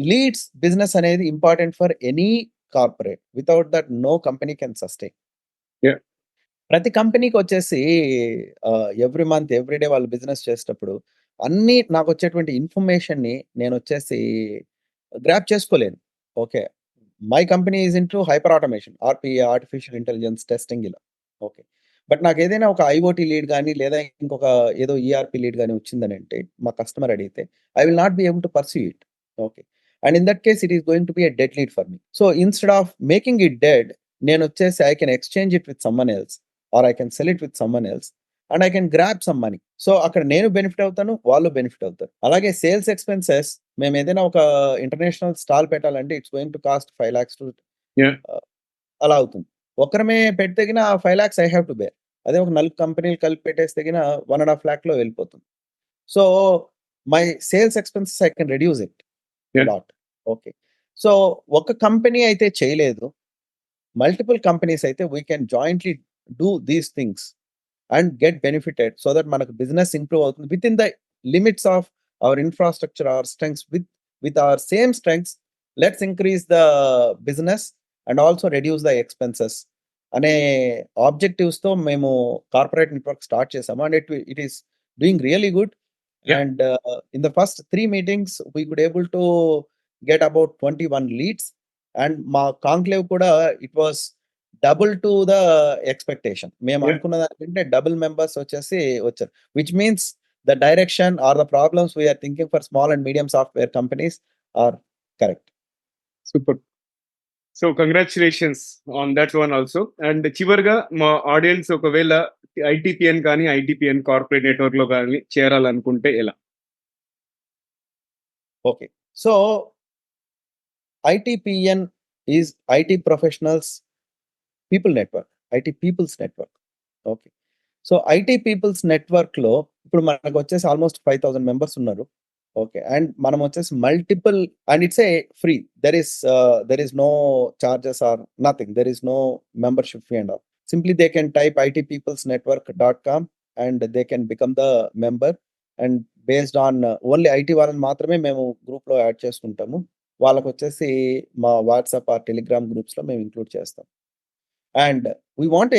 లీడ్స్ బిజినెస్ అనేది important for any corporate. Without that no company can sustain. Yeah! ప్రతి కంపెనీకొచ్చేసి every month, every day వాళ్ళు బిజినెస్ చేసేటప్పుడు అన్నీ నాకొచ్చేటువంటి ఇన్ఫర్మేషన్‌ని నేనొచ్చేసి గ్రాబ్ చేసుకోలేను. Okay. My company is into hyper automation, RPA, artificial intelligence testing ఇలా. ఓకే. బట్ నాకేదైనా ఒక ఐఓటీ లీడ్ గాని, లేదా ఇంకొక ఏదో ఈఆర్‌పీ లీడ్ గాని వచ్చిందనంటే, మా కస్టమర్ అడిగితే, I will not be able to pursue it. Okay. And in that case it is going to be a dead lead for me. So, instead of making it dead, నేనొచ్చేసి I can exchange it with someone else or I can sell it with someone else and I can grab some money. So, అక్కడ నేను benefit అవుతాను. వాళ్ళు benefit అవుతారు. అలాగే sales expenses మేమేదైనా ఒక international stall పెట్టాలంటే it's going to cost 5,00,000 to yeah! ఆహ్, అలా అవుతుంది. ఒక్కరమే పెడితే గిన 5,00,000 ఐ హావ్ టు బేర్. అదే ఒక 4 కంపెనీలు కలిపి పెట్టేస్తే గిన 1,50,000లో వెళ్ళిపోతుంది. So, my sales expenses I can reduce it yeah! Lot. Okay. So, ఒక కంపెనీ అయితే చేయలేదు. మల్టిపుల్ కంపెనీస్ అయితే we can jointly do these things and get benefited so that మనకు బిజినెస్ ఇంప్రూవ్ అవుతుంది. Within the limits of our infrastructure, our strengths with our same strengths let's increase the business and also reduce the expenses అనే ఆబ్జెక్టివ్స్‌తో మేము corporate network start చేసాము. And it is doing really good. Yeah! And in the first 3 meetings, we could able to get about 21 leads. And మా conclave కూడా it was double to the expectation. మేము yeah! అనుకున్న దానికంటే double members వచ్చేసి వచ్చారు. Which means the direction or the problems we are thinking for small and medium software companies are correct. Super. So, congratulations on that one also. And చివరగా మా audience ఒకవేళ ఐటీపీఎన్ కానీ, ఐటీపీఎన్ corporate నెట్వర్క్‌లో గాని చేరాలనుకుంటే ఎలా? Okay. So, ITPN is IT professionals people network. IT peoples network. Okay. So, IT peoples నెట్వర్క్‌లో ఇప్పుడు మనకొచ్చేసి ఆల్‌మోస్ట్ 5,000 మెంబర్స్ ఉన్నారు. ఓకే. అండ్ మనం వచ్చేసి multiple and it's a free. There is no charges or nothing. There is no membership fee and all. Simply they can type itpeoplesnetwork.com and they can become the member. And based on only IT వాళ్ళని మాత్రమే మేము గ్రూప్‌లో add చేసుకుంటాము. వాళ్ళకొచ్చేసి మా WhatsApp or Telegram గ్రూప్స్‌లో మేము include చేస్తాం. And we want to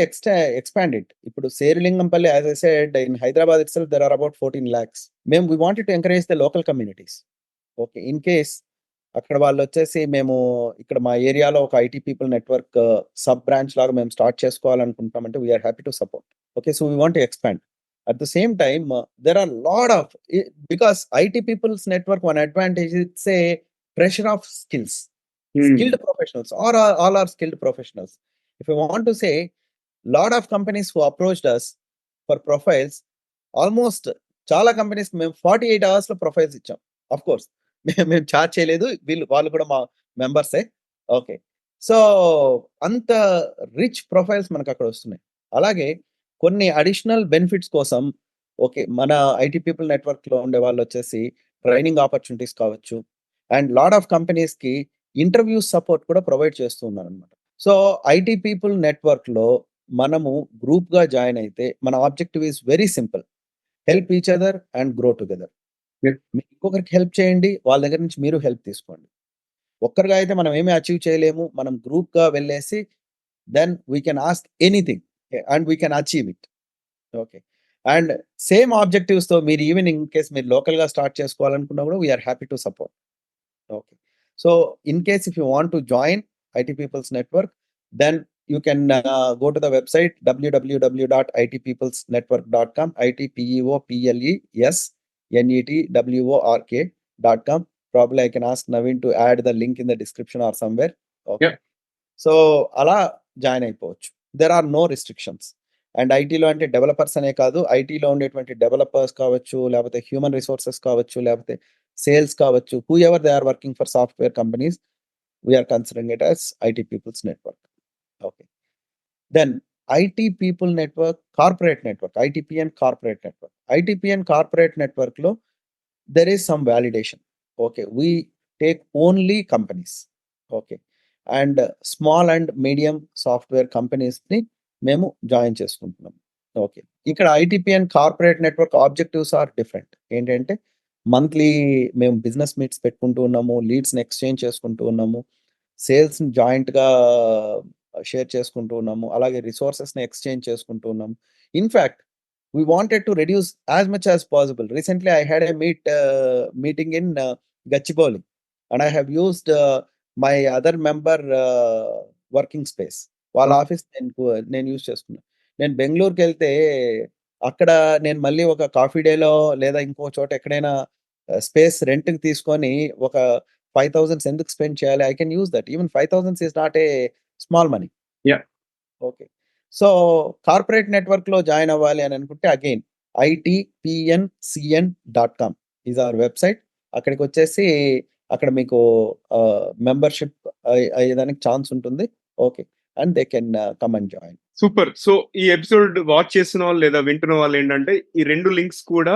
expand it. ఇప్పుడు Serilingampally as I said in Hyderabad itself there are about 14 lakhs. We wanted to encourage the local communities. Okay. In case అక్కడ వాళ్ళొచ్చేసి మేము ఇక్కడ మా ఏరియాలో ఒక IT people network sub branch లాగా మేము స్టార్ట్ చేసుకోవాలనుకుంటామంటే we are happy to support. Okay. So, we want to expand. At the same time there are lot of because IT peoples network one advantage it's a pressure of skills. Hmm. Skilled professionals all are skilled professionals. If I want to say, lot of companies who approached us for profiles, almost చాలా కంపెనీస్‌కి మేము 48 అవర్స్‌లో profiles ఇచ్చాం. Of course మేము charge చేయలేదు. వాళ్ళు కూడా మా మెంబర్సే. ఓకే. సో, అంత రిచ్ ప్రొఫైల్స్ మనకక్కడ వస్తున్నాయి. అలాగే కొన్ని అడిషనల్ బెనిఫిట్స్ కోసం ఓకే. మన ఐటీ పీపుల్ నెట్వర్క్‌లో ఉండే వాళ్ళొచ్చేసి ట్రైనింగ్ ఆపర్చునిటీస్ కావచ్చు. అండ్ లాట్ ఆఫ్ కంపెనీస్‌కి ఇంటర్వ్యూ సపోర్ట్ కూడా ప్రొవైడ్ చేస్తూ ఉన్నారనమాట. సో, ఐటీ పీపుల్ నెట్వర్క్‌లో మనము గ్రూప్‌గా జాయిన్ అయితే మన objective is very simple. Help each other and grow together. Yeah! మీరు ఇంకొకరికి హెల్ప్ చేయండి. వాళ్ళ దగ్గర నుంచి మీరు హెల్ప్ తీసుకోండి. ఒక్కరిగా అయితే మనం ఏమి అచీవ్ చేయలేము. మనం గ్రూప్‌గా వెళ్ళేసి then we can ask anything and we can achieve it. Okay. And same ఆబ్జెక్టివ్స్‌తో మీరు ఈవెన్ ఇన్ కేస్ మీరు లోకల్‌గా స్టార్ట్ చేసుకోవాలనుకున్నా కూడా we are happy to support. Okay. So, in case if you want to join IT People's Network, then you can go to the website www.itpeoplesnetwork.com, itpeoplesnetwork.com. Probably I can ask Naveen to add the link in the description or somewhere. Okay. Yeah! So, అలా join అయిపోవచ్చు. There are no restrictions. And ఐటీలో అంటే developers అనే కాదు, ఐటీలో ఉండేటువంటి developers కావచ్చు, లేకపోతే హ్యూమన్ రిసోర్సెస్ కావచ్చు, లేకపోతే సేల్స్ కావచ్చు, whoever they are working for software companies, we are considering it as IT peoples network. Okay. Then IT people network, corporate network, ITPN corporate network. ITPN corporate నెట్వర్క్‌లో there is some validation. Okay, we take only companies. Okay, and small and medium software companies ని మేము join చేసుకుంటున్నాం. Okay, ఇక్కడ ITP and corporate network objectives are different. ఏంటంటే monthly మేము business meets పెట్టుకుంటూ ఉన్నాము, లీడ్స్ని exchange చేసుకుంటూ ఉన్నాము, సేల్స్ని జాయింట్గా షేర్ చేసుకుంటూ ఉన్నాము, అలాగే రిసోర్సెస్ని ఎక్స్చేంజ్ చేసుకుంటూ ఉన్నాము. In fact we wanted to reduce as much as possible. Recently, I had a meeting in Gachibowli, and I have used my other member working space. వాళ్ళ ఆఫీస్ నేను యూజ్ చేసుకున్నాను. నేను బెంగళూరుకి వెళ్తే అక్కడ నేను మళ్ళీ ఒక కాఫీ డేలో లేదా ఇంకో చోట ఎక్కడైనా స్పేస్ రెంట్కి తీసుకొని ఒక 5,000 ఎందుకు స్పెండ్ చేయాలి? I can use that. Even 5,000 is not a small money. Yeah. Okay. So corporate నెట్వర్క్‌లో జాయిన్ అవ్వాలి అని అనుకుంటే again itpncn.com is our website. అక్కడికొచ్చేసి అక్కడ మీకు మెంబర్‌షిప్ అయ్యేదానికి ఛాన్స్ ఉంటుంది. Okay, and they can come and join. Super. So ఈ ఎపిసోడ్ వాచ్ చేస్తున్న వాళ్ళు లేదా వింటున్న వాళ్ళు ఏంటంటే ఈ 2 లింక్స్ కూడా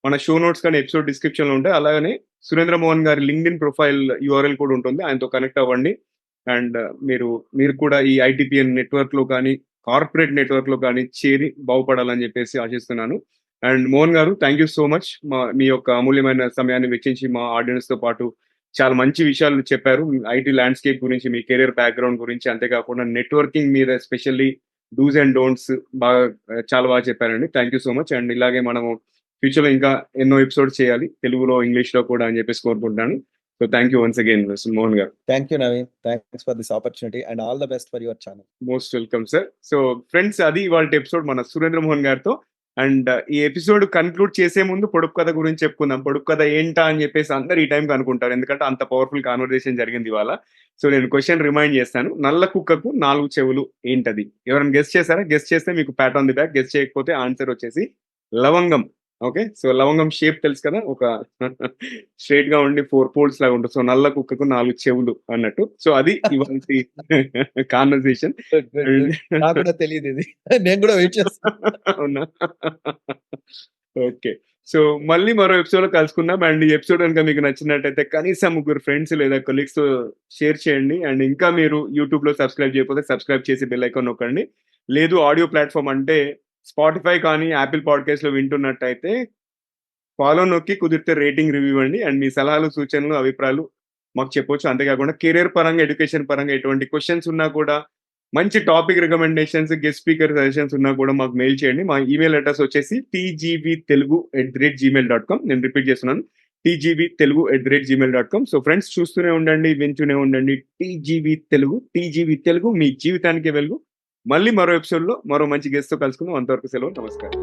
మన షో నోట్స్ కానీ ఎపిసోడ్ డిస్క్రిప్షన్‌లో ఉంటాయి. అలాగనే సురేంద్ర మోహన్ గారి లింక్డ్ఇన్ ప్రొఫైల్ యూఆర్ఎల్ కూడా ఉంటుంది. ఆయనతో కనెక్ట్ అవ్వండి. అండ్ మీరు కూడా ఈ ఐటీపీఎన్ నెట్వర్క్‌లో కానీ కార్పొరేట్ నెట్వర్క్‌లో కానీ చేరి బాగుపడాలని చెప్పేసి ఆశిస్తున్నాను. And Mohan garu, thank you so much. మీ యొక్క అమూల్యమైన సమయాన్ని వెచ్చించి మా ఆడియన్స్‌తో పాటు చాలా మంచి విషయాలు చెప్పారు. ఐటీ ల్యాండ్స్కేప్ గురించి, మీ కెరీర్ బ్యాక్‌గ్రౌండ్ గురించి, అంతేకాకుండా నెట్వర్కింగ్ మీద ఎస్పెషల్లీ డూస్ అండ్ డోంట్స్ చాలా బాగా చెప్పారండి. Thank you so much. And ఇలాగే మనము ఫ్యూచర్‌లో ఇంకా ఎన్నో ఎపిసోడ్స్ చేయాలి, తెలుగులో, ఇంగ్లీష్‌లో కూడా అని చెప్పేసి కోరుకుంటున్నాను. So thank you once again Mohan garu. Thank you Naveen. Thanks for this opportunity and all the best for your channel. Most welcome sir. So friends, అది ఇవాల్టి ఎపిసోడ్ మన సురేంద్ర మోహన్ గారితో. అండ్ ఈ ఎపిసోడ్ కన్క్లూడ్ చేసే ముందు పొడుపు కథ గురించి చెప్పుకుందాం. పొడుపు కథ ఏంటా అని చెప్పేసి అందరు ఈ టైంకి అనుకుంటారు, ఎందుకంటే అంత పవర్ఫుల్ కాన్వర్సేషన్ జరిగింది ఇవాళ. సో నేను క్వశ్చన్ రిమైండ్ చేస్తాను. నల్ల కుక్కకు 4 చెవులు ఏంటది? ఎవరైనా గెస్ట్ చేశారా? గెస్ట్ చేస్తే మీకు Pat on the back, guest చేయకపోతే ఆన్సర్ వచ్చేసి లవంగం. ఓకే, సో లవంగం షేప్ తెలుసు కదా, ఒక స్ట్రైట్ గా ఉండి 4 పోల్స్ లాగా ఉంటుంది. సో నల్ల కుక్కకు 4 చెవులు అన్నట్టు. సో అది ఇవాల్టి కాన్వర్సేషన్. నాకు కూడా తెలియదు ఇది. నేను కూడా వెయిట్ చేస్తాను. అవునా? ఓకే, సో మళ్ళీ మరో ఎపిసోడ్ లో కలుసుకుందాం. అండ్ ఈ ఎపిసోడ్ కనుక మీకు నచ్చినట్టయితే కనీసం 3 ఫ్రెండ్స్ లేదా కొలీగ్స్ తో షేర్ చేయండి. అండ్ ఇంకా మీరు యూట్యూబ్ లో సబ్స్క్రైబ్ చేయకపోతే సబ్స్క్రైబ్ చేసి బెల్ ఐకాన్ నొక్కండి. లేదు ఆడియో ప్లాట్ఫామ్ అంటే స్పాటిఫై కానీ యాపిల్ పాడ్కాస్ట్ లో వింటున్నట్టయితే ఫాలో నొక్కి కుదిరితే రేటింగ్ రివ్యూ ఇవ్వండి. అండ్ మీ సలహాలు, సూచనలు, అభిప్రాయాలు మాకు చెప్పొచ్చు. అంతేకాకుండా కెరీర్ పరంగా, ఎడ్యుకేషన్ పరంగా ఎటువంటి క్వశ్చన్స్ ఉన్నా కూడా, మంచి topic recommendations, guest speaker suggestions ఉన్నా కూడా మాకు మెయిల్ చేయండి. మా ఈమెయిల్ అడ్రస్ వచ్చేసి tgbtelugu@gmail.com. నేను రిపీట్ చేస్తున్నాను, tgbtelugu@gmail.com. సో ఫ్రెండ్స్, చూస్తూనే ఉండండి, వింటూనే ఉండండి. టీజీవీ తెలుగు, మీ జీవితానికి వెలుగు. మళ్ళీ మరో ఎపిసోడ్ లో మరో మంచి గెస్ట్ తో కలుసుకుందాం. అంతవరకు సెలవు, నమస్కారం.